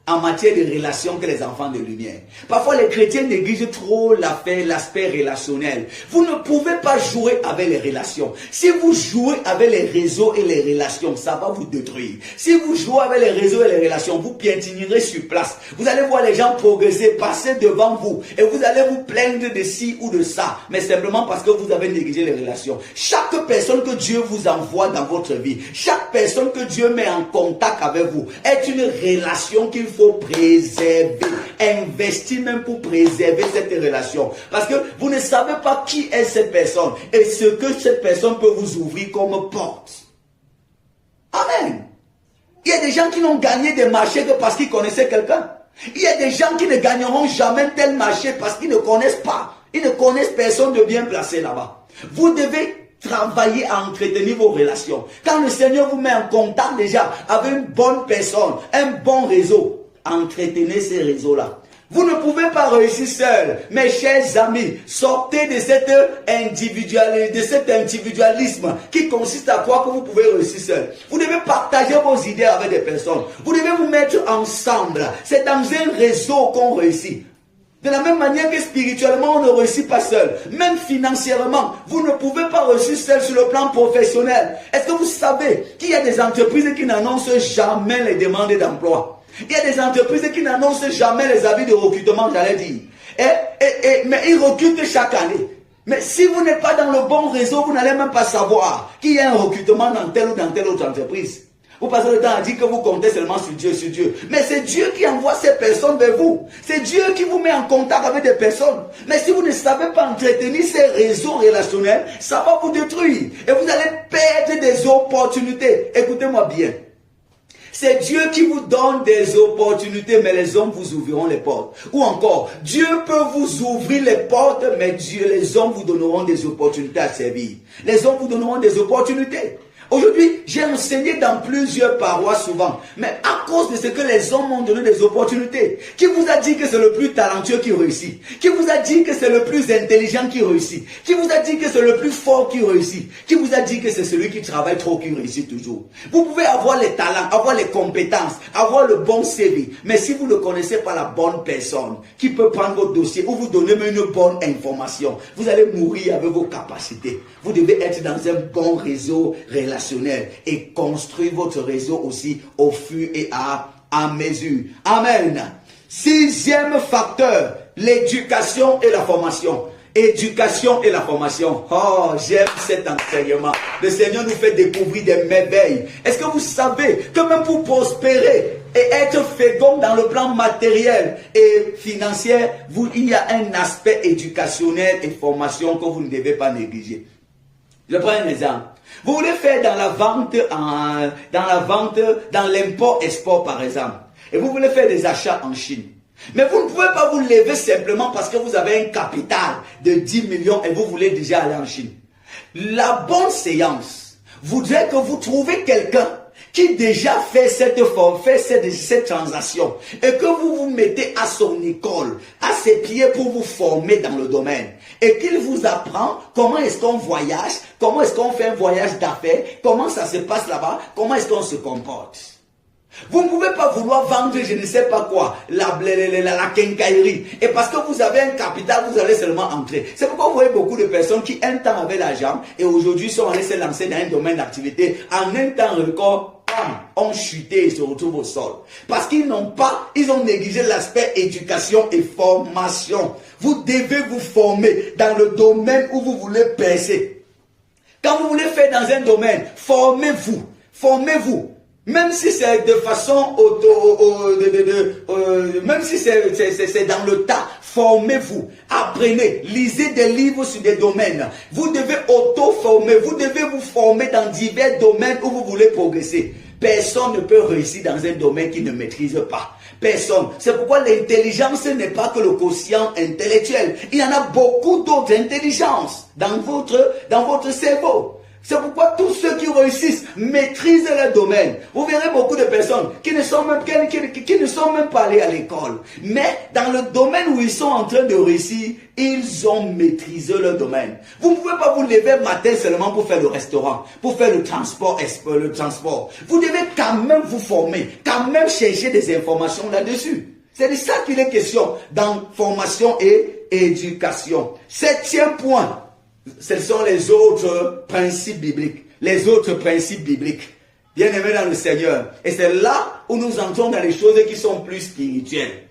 en matière de relations que les enfants de lumière. Parfois, les chrétiens négligent trop l'aspect relationnel. Vous ne pouvez pas jouer avec les relations. Si vous jouez avec les réseaux et les relations, ça va vous détruire. Si vous jouez avec les réseaux et les relations, vous piétinerez sur place. Vous allez voir les gens progresser, passer devant vous, et vous allez vous plaindre de ci ou de ça, mais simplement parce que vous avez négligé les relations. Chaque personne que Dieu vous envoie dans votre vie, chaque personne que Dieu met en contact avec vous, est une relation qu'il faut préserver, investir même pour préserver cette relation. Parce que vous ne savez pas qui est cette personne et ce que cette personne peut vous ouvrir comme porte. Amen. Il y a des gens qui n'ont gagné des marchés que parce qu'ils connaissaient quelqu'un. Il y a des gens qui ne gagneront jamais tel marché parce qu'ils ne connaissent pas Ils ne connaissent personne de bien placé là-bas. Vous devez travailler à entretenir vos relations. Quand le Seigneur vous met en contact déjà avec une bonne personne, un bon réseau, entretenez ces réseaux-là. Vous ne pouvez pas réussir seul. Mes chers amis, sortez de cet individualisme qui consiste à croire que vous pouvez réussir seul. Vous devez partager vos idées avec des personnes. Vous devez vous mettre ensemble. C'est dans un réseau qu'on réussit. De la même manière que spirituellement, on ne réussit pas seul. Même financièrement, vous ne pouvez pas réussir seul sur le plan professionnel. Est-ce que vous savez qu'il y a des entreprises qui n'annoncent jamais les demandes d'emploi? Il y a des entreprises qui n'annoncent jamais les avis de recrutement, j'allais dire. Mais ils recrutent chaque année. Mais si vous n'êtes pas dans le bon réseau, vous n'allez même pas savoir qu'il y a un recrutement dans telle ou dans telle autre entreprise. Vous passez le temps à dire que vous comptez seulement sur Dieu, sur Dieu. Mais c'est Dieu qui envoie ces personnes vers vous. C'est Dieu qui vous met en contact avec des personnes. Mais si vous ne savez pas entretenir ces réseaux relationnels, ça va vous détruire. Et vous allez perdre des opportunités. Écoutez-moi bien. C'est Dieu qui vous donne des opportunités, mais les hommes vous ouvriront les portes. Ou encore, Dieu peut vous ouvrir les portes, mais les hommes vous donneront des opportunités à servir. Les hommes vous donneront des opportunités. Aujourd'hui, j'ai enseigné dans plusieurs paroisses souvent, mais à cause de ce que les hommes m'ont donné des opportunités. Qui vous a dit que c'est le plus talentueux qui réussit? Qui vous a dit que c'est le plus intelligent qui réussit? Qui vous a dit que c'est le plus fort qui réussit? Qui vous a dit que c'est celui qui travaille trop qui réussit toujours? Vous pouvez avoir les talents, avoir les compétences, avoir le bon CV, mais si vous ne connaissez pas la bonne personne qui peut prendre votre dossier ou vous donner même une bonne information, vous allez mourir avec vos capacités. Vous devez être dans un bon réseau relationnel et construire votre réseau aussi au fur et à mesure. Amen. 6e facteur, l'éducation et la formation. Éducation et la formation. Oh, j'aime cet enseignement. Le Seigneur nous fait découvrir des merveilles. Est-ce que vous savez que même pour prospérer et être fécond dans le plan matériel et financier, il y a un aspect éducationnel et formation que vous ne devez pas négliger. Je prends un exemple. Vous voulez faire dans l'import-export par exemple, et vous voulez faire des achats en Chine. Mais vous ne pouvez pas vous lever simplement parce que vous avez un capital de 10 millions et vous voulez déjà aller en Chine. La bonne séance voudrait que vous trouviez quelqu'un qui déjà fait cette transaction et que vous vous mettez à son école, à ses pieds pour vous former dans le domaine et qu'il vous apprend comment est-ce qu'on voyage, comment est-ce qu'on fait un voyage d'affaires, comment ça se passe là-bas, comment est-ce qu'on se comporte. Vous ne pouvez pas vouloir vendre je ne sais pas quoi, la quincaillerie. Et parce que vous avez un capital, vous allez seulement entrer. C'est pourquoi vous voyez beaucoup de personnes qui un temps avaient l'argent et aujourd'hui sont allées se lancer dans un domaine d'activité. En un temps record, ont chuté et se retrouvent au sol. Parce qu'ils ont négligé l'aspect éducation et formation. Vous devez vous former dans le domaine où vous voulez percer. Quand vous voulez faire dans un domaine, formez-vous. Formez-vous. Même si c'est de façon même si c'est dans le tas, formez-vous, apprenez, lisez des livres sur des domaines. Vous devez auto-former, vous devez vous former dans divers domaines où vous voulez progresser. Personne ne peut réussir dans un domaine qu'il ne maîtrise pas. Personne. C'est pourquoi l'intelligence n'est pas que le quotient intellectuel. Il y en a beaucoup d'autres intelligences dans votre cerveau. C'est pourquoi tous ceux qui réussissent maîtrisent leur domaine. Vous verrez beaucoup de personnes qui ne sont même pas allées à l'école. Mais dans le domaine où ils sont en train de réussir, ils ont maîtrisé leur domaine. Vous ne pouvez pas vous lever matin seulement pour faire le restaurant, pour faire le transport. Vous devez quand même vous former, quand même chercher des informations là-dessus. C'est de ça qu'il est question dans formation et éducation. 7e point. Ce sont les autres principes bibliques. Les autres principes bibliques. Bien aimés dans le Seigneur. Et c'est là où nous entrons dans les choses qui sont plus spirituelles.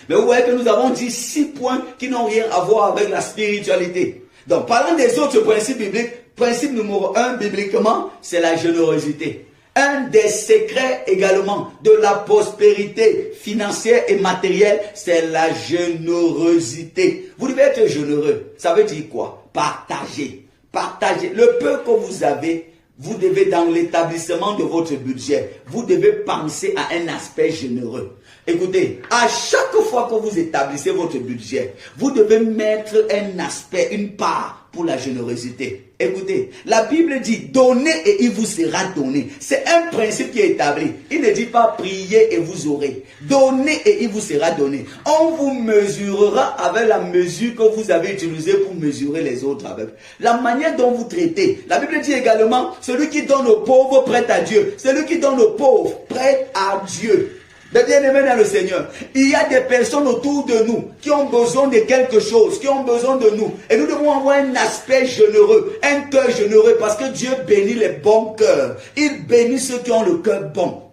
Mais vous voyez que nous avons dit 6 points qui n'ont rien à voir avec la spiritualité. Donc, parlant des autres principes bibliques, principe numéro 1, bibliquement, c'est la générosité. Un des secrets également de la prospérité financière et matérielle, c'est la générosité. Vous devez être généreux. Ça veut dire quoi? Partager. Partager. Le peu que vous avez, vous devez, dans l'établissement de votre budget, vous devez penser à un aspect généreux. Écoutez, à chaque fois que vous établissez votre budget, vous devez mettre un aspect, une part pour la générosité. Écoutez, la Bible dit donnez et il vous sera donné. C'est un principe qui est établi. Il ne dit pas priez et vous aurez. Donnez et il vous sera donné. On vous mesurera avec la mesure que vous avez utilisée pour mesurer les autres avec. La manière dont vous traitez. La Bible dit également, celui qui donne aux pauvres prête à Dieu. Celui qui donne aux pauvres prête à Dieu. De bien-aimés dans le Seigneur, il y a des personnes autour de nous qui ont besoin de quelque chose, qui ont besoin de nous. Et nous devons avoir un aspect généreux, un cœur généreux, parce que Dieu bénit les bons cœurs. Il bénit ceux qui ont le cœur bon.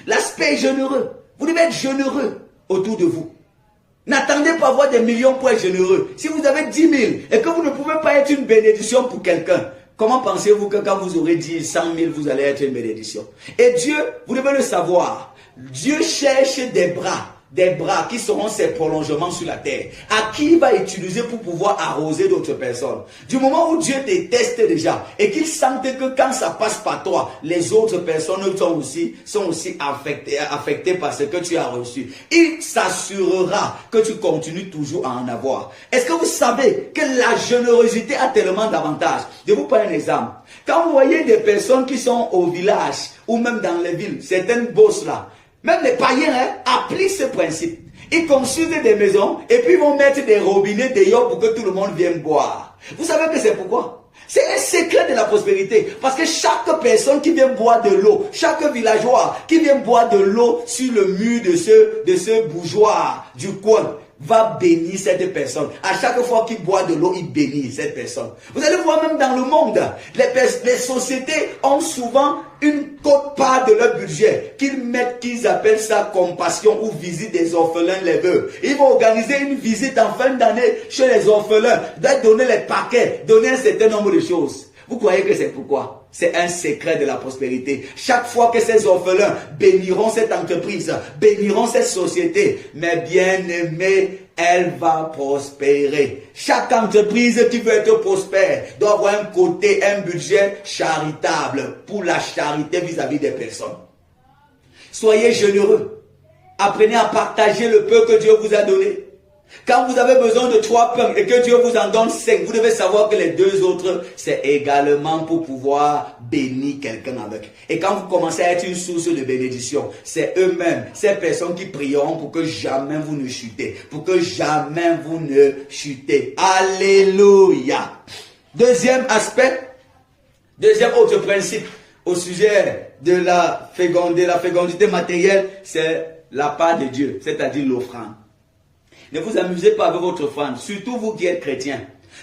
L'aspect généreux. Vous devez être généreux autour de vous. N'attendez pas avoir des millions pour être généreux. Si vous avez 10 000 et que vous ne pouvez pas être une bénédiction pour quelqu'un, comment pensez-vous que quand vous aurez 10, 100 000, vous allez être une bénédiction? Et Dieu, vous devez le savoir, Dieu cherche des bras qui seront ses prolongements sur la terre, à qui il va utiliser pour pouvoir arroser d'autres personnes. Du moment où Dieu te teste déjà et qu'il sente que quand ça passe par toi, les autres personnes sont aussi affectées par ce que tu as reçu, il s'assurera que tu continues toujours à en avoir. Est-ce que vous savez que la générosité a tellement d'avantages? Je vous prends un exemple. Quand vous voyez des personnes qui sont au village ou même dans les villes, certaines bosses là, même les païens appliquent ce principe. Ils construisent des maisons et puis ils vont mettre des robinets dehors pour que tout le monde vienne boire. Vous savez que c'est pourquoi? C'est un secret de la prospérité. Parce que chaque personne qui vient boire de l'eau, chaque villageois qui vient boire de l'eau sur le mur de ce bourgeois du coin, va bénir cette personne. À chaque fois qu'il boit de l'eau, il bénit cette personne. Vous allez voir même dans le monde, les sociétés ont souvent une quote-part de leur budget qu'ils appellent ça compassion ou visite des orphelins les veuves. Ils vont organiser une visite en fin d'année chez les orphelins, donner les paquets, donner un certain nombre de choses. Vous croyez que c'est pourquoi? C'est un secret de la prospérité. Chaque fois que ces orphelins béniront cette entreprise, béniront cette société, mes bien-aimés, elle va prospérer. Chaque entreprise qui veut être prospère doit avoir un côté, un budget charitable pour la charité vis-à-vis des personnes. Soyez généreux. Apprenez à partager le peu que Dieu vous a donné. Quand vous avez besoin de 3 pains et que Dieu vous en donne 5, vous devez savoir que les 2 autres, c'est également pour pouvoir bénir quelqu'un avec. Et quand vous commencez à être une source de bénédiction, c'est eux-mêmes, ces personnes qui prieront pour que jamais vous ne chutez. Pour que jamais vous ne chutez. Alléluia. Deuxième aspect, deuxième autre principe au sujet de la fécondité matérielle, c'est la part de Dieu, c'est-à-dire l'offrande. Ne vous amusez pas avec votre offrande, surtout vous qui êtes chrétiens.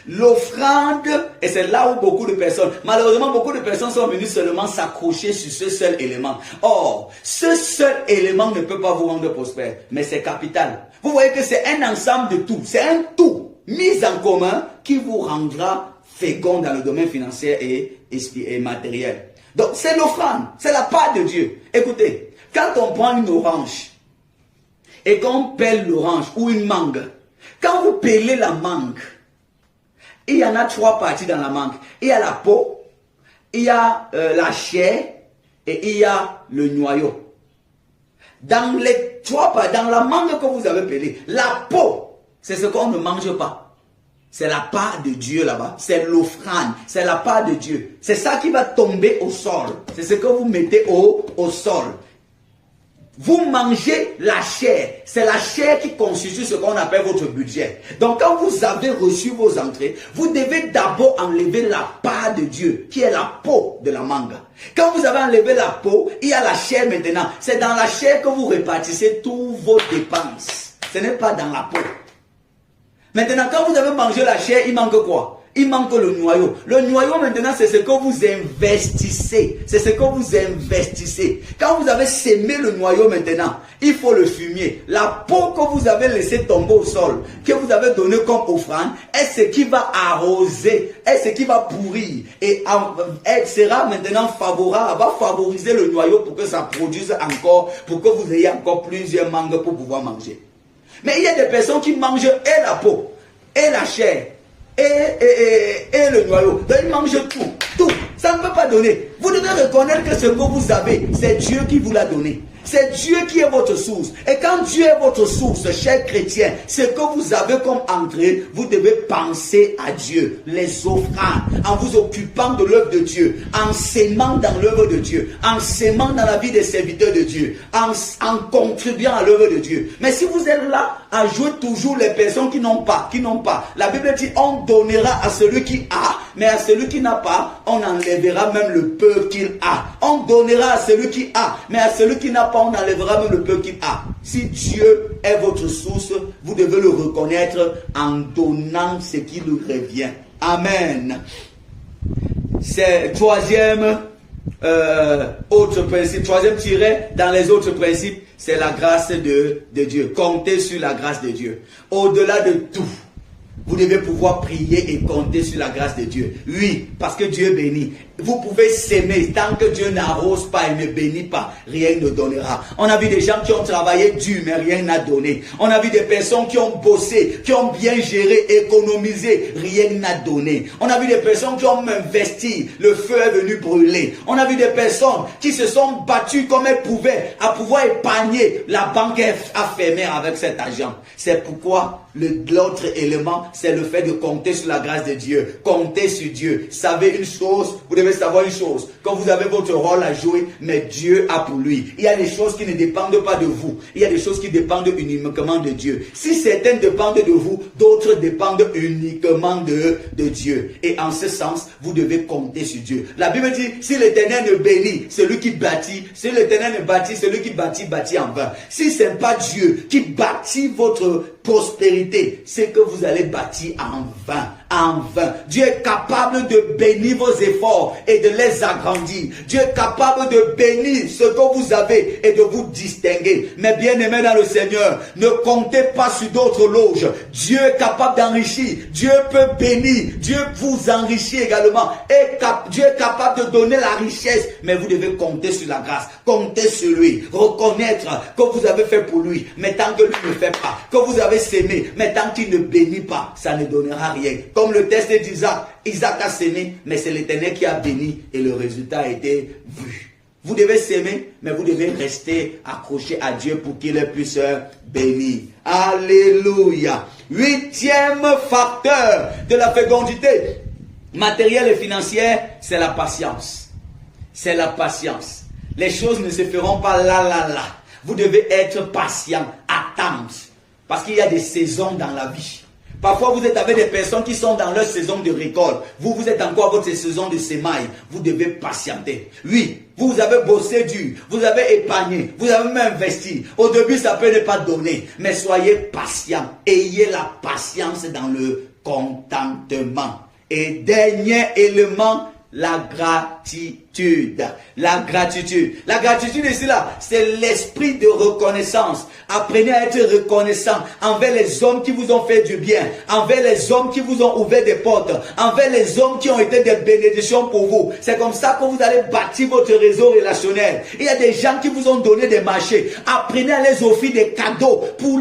L'offrande, et c'est là où beaucoup de personnes, malheureusement beaucoup de personnes sont venues seulement s'accrocher sur ce seul élément. Or, ce seul élément ne peut pas vous rendre prospère, mais c'est capital. Vous voyez que c'est un ensemble de tout, c'est un tout mis en commun qui vous rendra fécond dans le domaine financier et matériel. Donc c'est l'offrande, c'est la part de Dieu. Écoutez, quand on prend une orange, et qu'on pèle l'orange ou une mangue, quand vous pêlez la mangue, il y en a 3 parties dans la mangue. Il y a la peau, il y a la chair et il y a le noyau. Dans les 3 parties, dans la mangue que vous avez pêlée, la peau, c'est ce qu'on ne mange pas. C'est la part de Dieu là-bas. C'est l'offrande. C'est la part de Dieu. C'est ça qui va tomber au sol. C'est ce que vous mettez au sol. Vous mangez la chair. C'est la chair qui constitue ce qu'on appelle votre budget. Donc quand vous avez reçu vos entrées, vous devez d'abord enlever la part de Dieu, qui est la peau de la mangue. Quand vous avez enlevé la peau, il y a la chair maintenant. C'est dans la chair que vous répartissez tous vos dépenses. Ce n'est pas dans la peau. Maintenant, quand vous avez mangé la chair, il manque quoi? Il manque le noyau. Le noyau maintenant, c'est ce que vous investissez. C'est ce que vous investissez. Quand vous avez sémé le noyau maintenant, il faut le fumier. La peau que vous avez laissée tomber au sol, que vous avez donné comme offrande, est ce qui va arroser, est ce qui va pourrir. Et elle sera maintenant favorable, va favoriser le noyau pour que ça produise encore, pour que vous ayez encore plusieurs mangues pour pouvoir manger. Mais il y a des personnes qui mangent et la peau, et la chair, et le noyau. Donc ils mangent tout. Ça ne peut pas donner. Vous devez reconnaître que ce que vous avez, c'est Dieu qui vous l'a donné. C'est Dieu qui est votre source. Et quand Dieu est votre source, chers chrétiens, ce que vous avez comme entrée, vous devez penser à Dieu, les offrandes, en vous occupant de l'œuvre de Dieu, en s'aimant dans l'œuvre de Dieu, en s'aimant dans la vie des serviteurs de Dieu, en contribuant à l'œuvre de Dieu. Mais si vous êtes là à jouer toujours les personnes qui n'ont pas, la Bible dit on donnera à celui qui a, mais à celui qui n'a pas, on enlèvera même le peu qu'il a. On donnera à celui qui a, mais à celui qui n'a pas, on enlèvera même le peu qu'il a. Si Dieu est votre source, vous devez le reconnaître en donnant ce qui lui revient. Amen. C'est troisième autre principe, troisième tiret dans les autres principes, c'est la grâce de Dieu. Comptez sur la grâce de Dieu. Au-delà de tout, vous devez pouvoir prier et compter sur la grâce de Dieu. Oui, parce que Dieu bénit. Vous pouvez s'aimer tant que Dieu n'arrose pas et ne bénit pas, rien ne donnera. On a vu des gens qui ont travaillé dur, mais rien n'a donné. On a vu des personnes qui ont bossé, qui ont bien géré, économisé, rien n'a donné. On a vu des personnes qui ont investi, le feu est venu brûler. On a vu des personnes qui se sont battues comme elles pouvaient, à pouvoir épargner. La banque a fermé avec cet argent. C'est pourquoi l'autre élément, c'est le fait de compter sur la grâce de Dieu. Compter sur Dieu. Savez une chose, vous devez savoir une chose. Quand vous avez votre rôle à jouer, mais Dieu a pour lui. Il y a des choses qui ne dépendent pas de vous. Il y a des choses qui dépendent uniquement de Dieu. Si certaines dépendent de vous, d'autres dépendent uniquement de Dieu. Et en ce sens, vous devez compter sur Dieu. La Bible dit, si l'Éternel ne bénit, celui qui bâtit, si l'Éternel ne bâtit, celui qui bâtit en vain. Si ce n'est pas Dieu qui bâtit votre prospérité, c'est que vous allez bâtir en vain. En vain. Dieu est capable de bénir vos efforts et de les agrandir. Dieu est capable de bénir ce que vous avez et de vous distinguer. Mais bien aimés dans le Seigneur, ne comptez pas sur d'autres loges. Dieu est capable d'enrichir. Dieu peut bénir. Dieu vous enrichit également. Et Dieu est capable de donner la richesse. Mais vous devez compter sur la grâce. Compter sur lui. Reconnaître que vous avez fait pour lui. Mais tant que lui ne fait pas. Que vous avez sémé. Mais tant qu'il ne bénit pas, ça ne donnera rien. Comme le test d'Isaac, Isaac a sémé, mais c'est l'Éternel qui a béni et le résultat a été vu. Vous devez s'aimer, mais vous devez rester accroché à Dieu pour qu'il puisse bénir. Alléluia. Huitième facteur de la fécondité matérielle et financière, c'est la patience. C'est la patience. Les choses ne se feront pas là. Vous devez être patient, attendre. Parce qu'il y a des saisons dans la vie. Parfois, vous êtes avec des personnes qui sont dans leur saison de récolte. Vous êtes encore à votre saison de semaille. Vous devez patienter. Oui, vous avez bossé dur. Vous avez épargné. Vous avez même investi. Au début, ça peut ne pas donner. Mais soyez patient. Ayez la patience dans le contentement. Et dernier élément, la gratitude. La gratitude. La gratitude ici là, c'est l'esprit de reconnaissance. Apprenez à être reconnaissant envers les hommes qui vous ont fait du bien, envers les hommes qui vous ont ouvert des portes, envers les hommes qui ont été des bénédictions pour vous. C'est comme ça que vous allez bâtir votre réseau relationnel. Il y a des gens qui vous ont donné des marchés. Apprenez à les offrir des cadeaux pour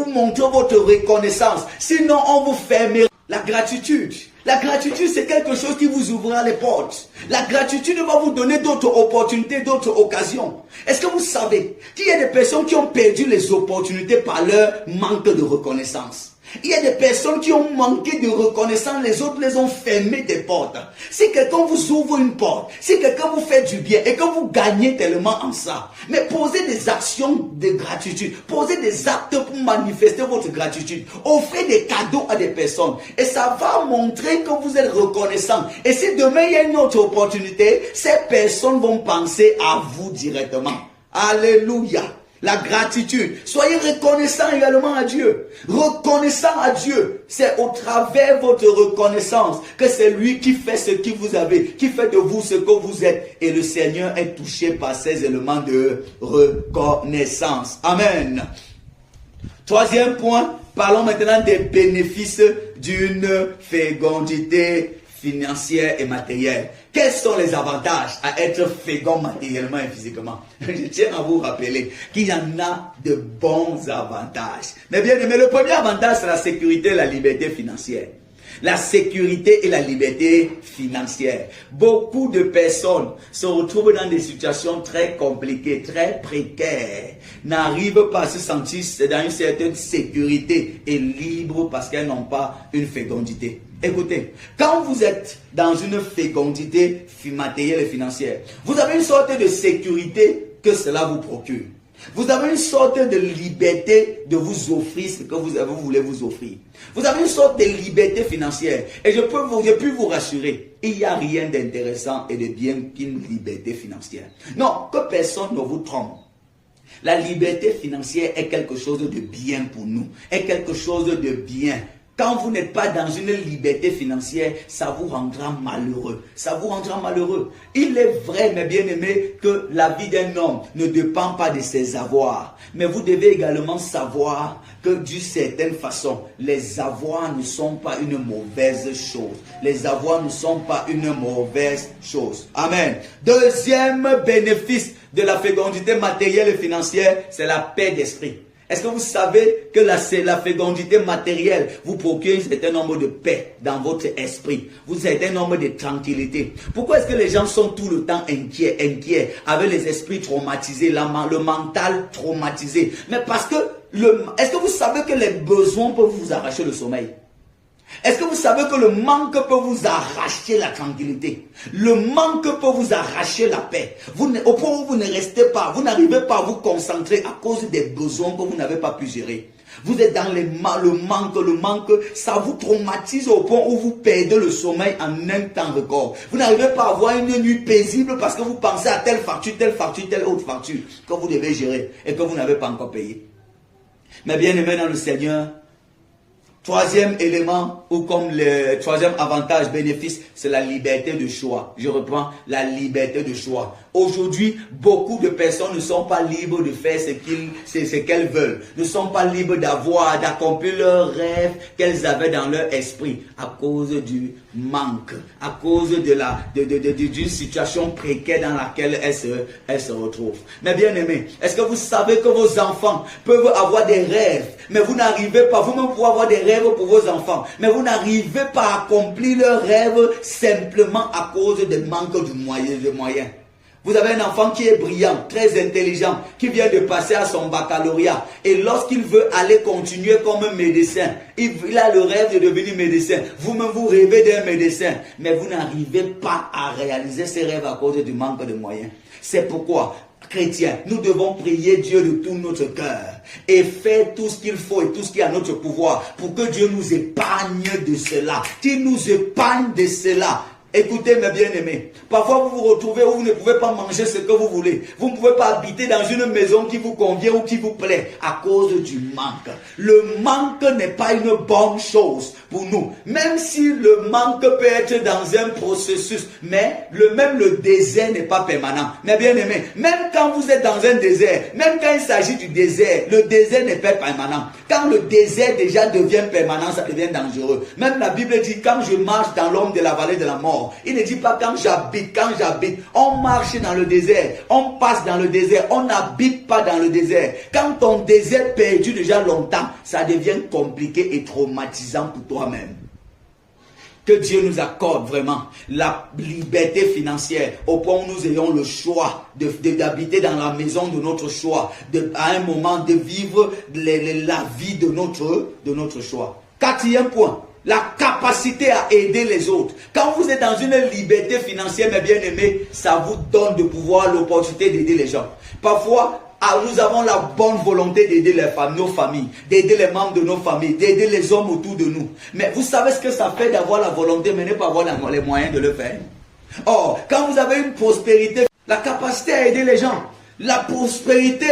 montrer votre reconnaissance. Sinon, on vous fermera. La gratitude. La gratitude, c'est quelque chose qui vous ouvrira les portes. La gratitude va vous donner d'autres opportunités, d'autres occasions. Est-ce que vous savez qu'il y a des personnes qui ont perdu les opportunités par leur manque de reconnaissance? Il y a des personnes qui ont manqué de reconnaissance, les autres les ont fermé des portes. Si quelqu'un vous ouvre une porte, si quelqu'un vous fait du bien et que vous gagnez tellement en ça, mais posez des actions de gratitude, posez des actes pour manifester votre gratitude, offrez des cadeaux à des personnes et ça va montrer que vous êtes reconnaissant. Et si demain il y a une autre opportunité, ces personnes vont penser à vous directement. Alléluia. La gratitude. Soyez reconnaissant également à Dieu. Reconnaissant à Dieu. C'est au travers de votre reconnaissance que c'est lui qui fait ce que vous avez, qui fait de vous ce que vous êtes. Et le Seigneur est touché par ces éléments de reconnaissance. Amen. Troisième point, parlons maintenant des bénéfices d'une fécondité financière et matérielle. Quels sont les avantages à être fécond matériellement et physiquement? Je tiens à vous rappeler qu'il y en a de bons avantages. Mais bien aimé, le premier avantage, c'est la sécurité et la liberté financière. La sécurité et la liberté financière. Beaucoup de personnes se retrouvent dans des situations très compliquées, très précaires, n'arrivent pas à se sentir dans une certaine sécurité et libre parce qu'elles n'ont pas une fécondité. Écoutez, quand vous êtes dans une fécondité matérielle et financière, vous avez une sorte de sécurité que cela vous procure. Vous avez une sorte de liberté de vous offrir ce que vous voulez vous offrir. Vous avez une sorte de liberté financière. Et je peux vous rassurer, il n'y a rien d'intéressant et de bien qu'une liberté financière. Non, que personne ne vous trompe. La liberté financière est quelque chose de bien pour nous, est quelque chose de bien. Quand vous n'êtes pas dans une liberté financière, ça vous rendra malheureux. Ça vous rendra malheureux. Il est vrai, mes bien-aimés, que la vie d'un homme ne dépend pas de ses avoirs. Mais vous devez également savoir que d'une certaine façon, les avoirs ne sont pas une mauvaise chose. Les avoirs ne sont pas une mauvaise chose. Amen. Deuxième bénéfice de la fécondité matérielle et financière, c'est la paix d'esprit. Est-ce que vous savez que la fécondité matérielle vous procure un certain nombre de paix dans votre esprit, un certain nombre de tranquillité? Pourquoi est-ce que les gens sont tout le temps inquiets, avec les esprits traumatisés, le mental traumatisé? Mais parce que, est-ce que vous savez que les besoins peuvent vous arracher le sommeil? Est-ce que vous savez que le manque peut vous arracher la tranquillité? Le manque peut vous arracher la paix. Au point où vous ne restez pas, vous n'arrivez pas à vous concentrer à cause des besoins que vous n'avez pas pu gérer. Vous êtes dans le manque, ça vous traumatise au point où vous perdez le sommeil en un temps record. Vous n'arrivez pas à avoir une nuit paisible parce que vous pensez à telle facture, telle autre facture que vous devez gérer et que vous n'avez pas encore payé. Mais bien aimé dans le Seigneur, troisième élément, ou comme le troisième avantage, bénéfice, c'est la liberté de choix. Je reprends, la liberté de choix. Aujourd'hui, beaucoup de personnes ne sont pas libres de faire ce qu'elles veulent. Ne sont pas libres d'accomplir leurs rêves qu'elles avaient dans leur esprit à cause du manque, à cause d'une situation précaire dans laquelle elles se retrouvent. Mais bien aimés, est-ce que vous savez que vos enfants peuvent avoir des rêves, mais vous n'arrivez pas, vous-même pouvez avoir des rêves pour vos enfants, mais vous n'arrivez pas à accomplir leurs rêves simplement à cause du manque de moyens. Vous avez un enfant qui est brillant, très intelligent, qui vient de passer à son baccalauréat. Et lorsqu'il veut aller continuer comme médecin, il a le rêve de devenir médecin. Vous-même, vous rêvez d'un médecin, mais vous n'arrivez pas à réaliser ces rêves à cause du manque de moyens. C'est pourquoi, chrétiens, nous devons prier Dieu de tout notre cœur et faire tout ce qu'il faut et tout ce qui est à notre pouvoir pour que Dieu nous épargne de cela, qu'il nous épargne de cela. Écoutez mes bien-aimés, parfois vous vous retrouvez où vous ne pouvez pas manger ce que vous voulez. Vous ne pouvez pas habiter dans une maison qui vous convient ou qui vous plaît à cause du manque. Le manque n'est pas une bonne chose pour nous. Même si le manque peut être dans un processus, mais même le désert n'est pas permanent. Mais bien-aimés, même quand vous êtes dans un désert, même quand il s'agit du désert, le désert n'est pas permanent. Quand le désert déjà devient permanent, ça devient dangereux. Même la Bible dit, quand je marche dans l'ombre de la vallée de la mort, il ne dit pas quand j'habite. On marche dans le désert, on passe dans le désert, on n'habite pas dans le désert. Quand ton désert perdu déjà longtemps, ça devient compliqué et traumatisant pour toi-même. Que Dieu nous accorde vraiment la liberté financière au point où nous ayons le choix d'habiter dans la maison de notre choix, à un moment de vivre la vie de notre choix. Quatrième point. La capacité à aider les autres. Quand vous êtes dans une liberté financière, mes bien-aimés, ça vous donne de pouvoir l'opportunité d'aider les gens. Parfois, nous avons la bonne volonté d'aider nos familles, d'aider les membres de nos familles, d'aider les hommes autour de nous. Mais vous savez ce que ça fait d'avoir la volonté, mais ne pas avoir les moyens de le faire. Or, quand vous avez une prospérité, la capacité à aider les gens, la prospérité,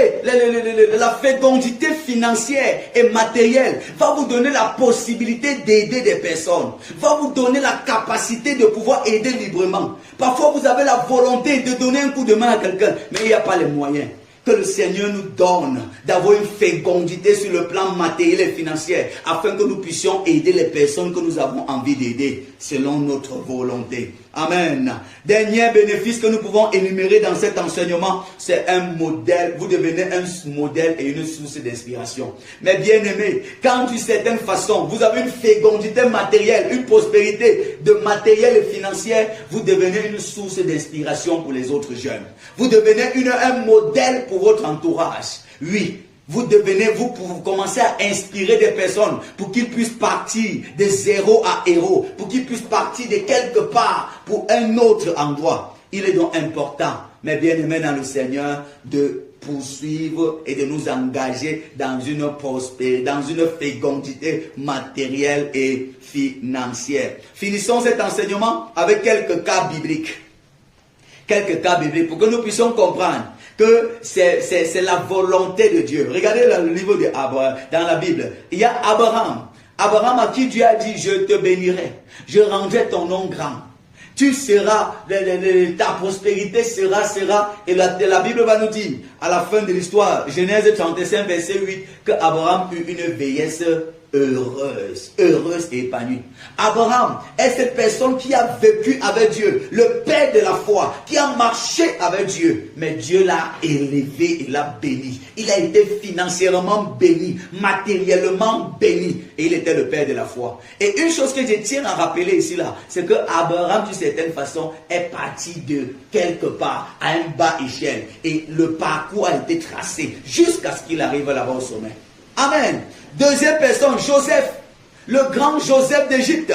la fécondité financière et matérielle va vous donner la possibilité d'aider des personnes, va vous donner la capacité de pouvoir aider librement. Parfois vous avez la volonté de donner un coup de main à quelqu'un, mais il n'y a pas les moyens. Que le Seigneur nous donne d'avoir une fécondité sur le plan matériel et financier afin que nous puissions aider les personnes que nous avons envie d'aider selon notre volonté. Amen. Dernier bénéfice que nous pouvons énumérer dans cet enseignement, c'est un modèle. Vous devenez un modèle et une source d'inspiration. Mais bien aimé, quand d'une certaine façon, vous avez une fécondité matérielle, une prospérité de matériel et financier, vous devenez une source d'inspiration pour les autres jeunes. Vous devenez un modèle pour votre entourage. Oui. Vous commencez à inspirer des personnes pour qu'ils puissent partir de zéro à héros, pour qu'ils puissent partir de quelque part pour un autre endroit. Il est donc important, mes bien-aimés dans le Seigneur, de poursuivre et de nous engager dans une prospérité, dans une fécondité matérielle et financière. Finissons cet enseignement avec quelques cas bibliques. Quelques cas bibliques pour que nous puissions comprendre que c'est la volonté de Dieu. Regardez le livre d'Abraham dans la Bible. Il y a Abraham. Abraham à qui Dieu a dit, je te bénirai. Je rendrai ton nom grand. Tu seras, ta prospérité sera. Et la Bible va nous dire, à la fin de l'histoire, Genèse 35, verset 8, que Abraham eut une vieillesse heureuse et épanouie. Abraham est cette personne qui a vécu avec Dieu, le père de la foi, qui a marché avec Dieu. Mais Dieu l'a élevé et l'a béni. Il a été financièrement béni, matériellement béni. Et il était le père de la foi. Et une chose que je tiens à rappeler ici, là, c'est que Abraham, d'une certaine façon, est parti de quelque part à un bas échelle. Et le parcours a été tracé jusqu'à ce qu'il arrive là-bas au sommet. Amen. Deuxième personne, Joseph, le grand Joseph d'Égypte,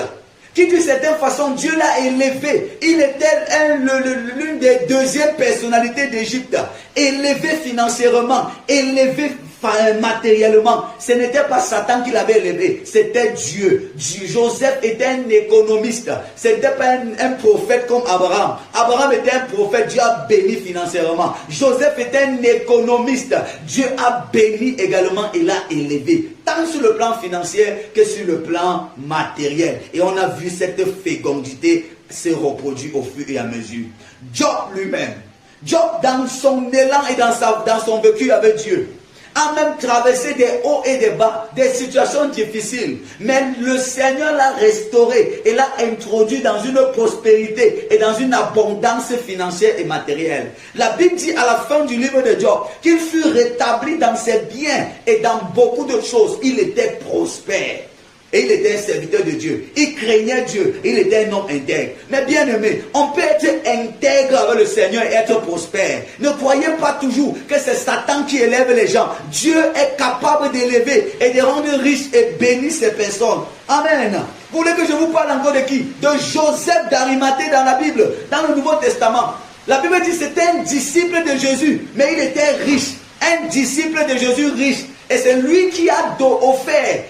qui d'une certaine façon, Dieu l'a élevé. Il était l'une des deuxièmes personnalités d'Égypte, élevé financièrement, élevé matériellement. Ce n'était pas Satan qui l'avait élevé, c'était Dieu. Joseph était un économiste. Ce n'était pas un prophète comme Abraham. Abraham était un prophète, Dieu a béni financièrement. Joseph était un économiste. Dieu a béni également et l'a élevé, tant sur le plan financier que sur le plan matériel. Et on a vu cette fécondité se reproduire au fur et à mesure. Job lui-même, Job dans son élan et dans son vécu avec Dieu, a même traversé des hauts et des bas, des situations difficiles. Mais le Seigneur l'a restauré et l'a introduit dans une prospérité et dans une abondance financière et matérielle. La Bible dit à la fin du livre de Job qu'il fut rétabli dans ses biens et dans beaucoup de choses. Il était prospère. Et il était un serviteur de Dieu. Il craignait Dieu. Il était un homme intègre. Mais bien aimé, on peut être intègre avec le Seigneur et être prospère. Ne croyez pas toujours que c'est Satan qui élève les gens. Dieu est capable d'élever et de rendre riche et bénir ces personnes. Amen. Vous voulez que je vous parle encore de qui? De Joseph d'Arimathée dans la Bible, dans le Nouveau Testament. La Bible dit que c'était un disciple de Jésus, mais il était riche. Un disciple de Jésus riche. Et c'est lui qui a offert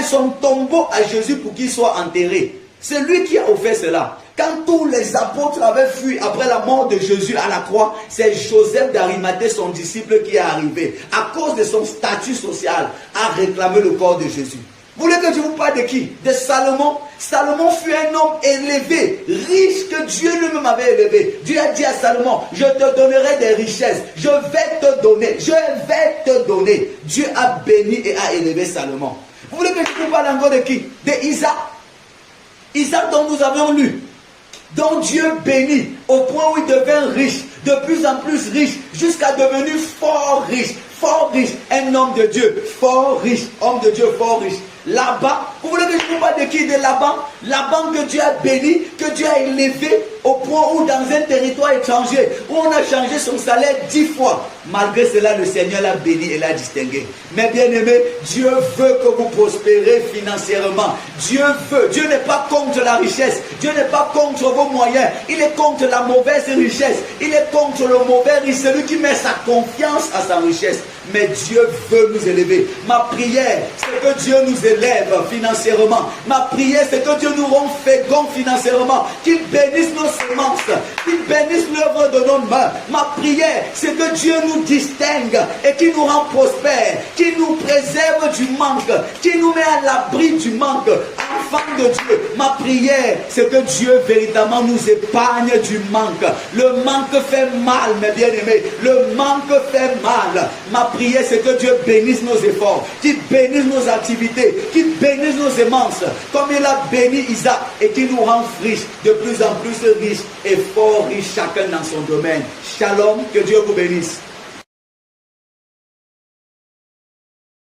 son tombeau à Jésus pour qu'il soit enterré. C'est lui qui a offert cela. Quand tous les apôtres avaient fui après la mort de Jésus à la croix, c'est Joseph d'Arimathée, son disciple, qui est arrivé. À cause de son statut social, a réclamé le corps de Jésus. Vous voulez que je vous parle de qui? De Salomon. Salomon fut un homme élevé, riche, que Dieu lui-même avait élevé. Dieu a dit à Salomon, je te donnerai des richesses. Je vais te donner. Je vais te donner. Dieu a béni et a élevé Salomon. Vous voulez que je vous parle encore de qui? De Isaac. Isaac dont nous avons lu. Dont Dieu bénit au point où il devint riche. De plus en plus riche. Jusqu'à devenir fort riche. Fort riche. Un homme de Dieu. Fort riche. Homme de Dieu fort riche. Laban. Vous voulez que je vous parle de qui? De Laban. Laban que Dieu a béni. Que Dieu a élevé au point où dans un territoire étranger, où on a changé son salaire 10 fois. Malgré cela, le Seigneur l'a béni et l'a distingué. Mais bien aimé, Dieu veut que vous prospérez financièrement. Dieu veut. Dieu n'est pas contre la richesse. Dieu n'est pas contre vos moyens. Il est contre la mauvaise richesse. Il est contre le mauvais riche, celui qui met sa confiance à sa richesse. Mais Dieu veut nous élever. Ma prière, c'est que Dieu nous élève financièrement. Ma prière, c'est que Dieu nous rende féconds financièrement. Qu'il bénisse nos semences. Qu'il bénisse l'œuvre de nos mains. Ma prière, c'est que Dieu nous distingue et qui nous rend prospères. Qui nous préserve du manque. Qui nous met à l'abri du manque. enfants de Dieu, ma prière, c'est que Dieu véritablement nous épargne du manque. Le manque fait mal, mes bien-aimés. Le manque fait mal. Ma prière, c'est que Dieu bénisse nos efforts, qu'il bénisse nos activités, qu'il bénisse nos aimances, comme il a béni Isaac et qu'il nous rend riches, de plus en plus riches et fort riches, chacun dans son domaine. Shalom, que Dieu vous bénisse.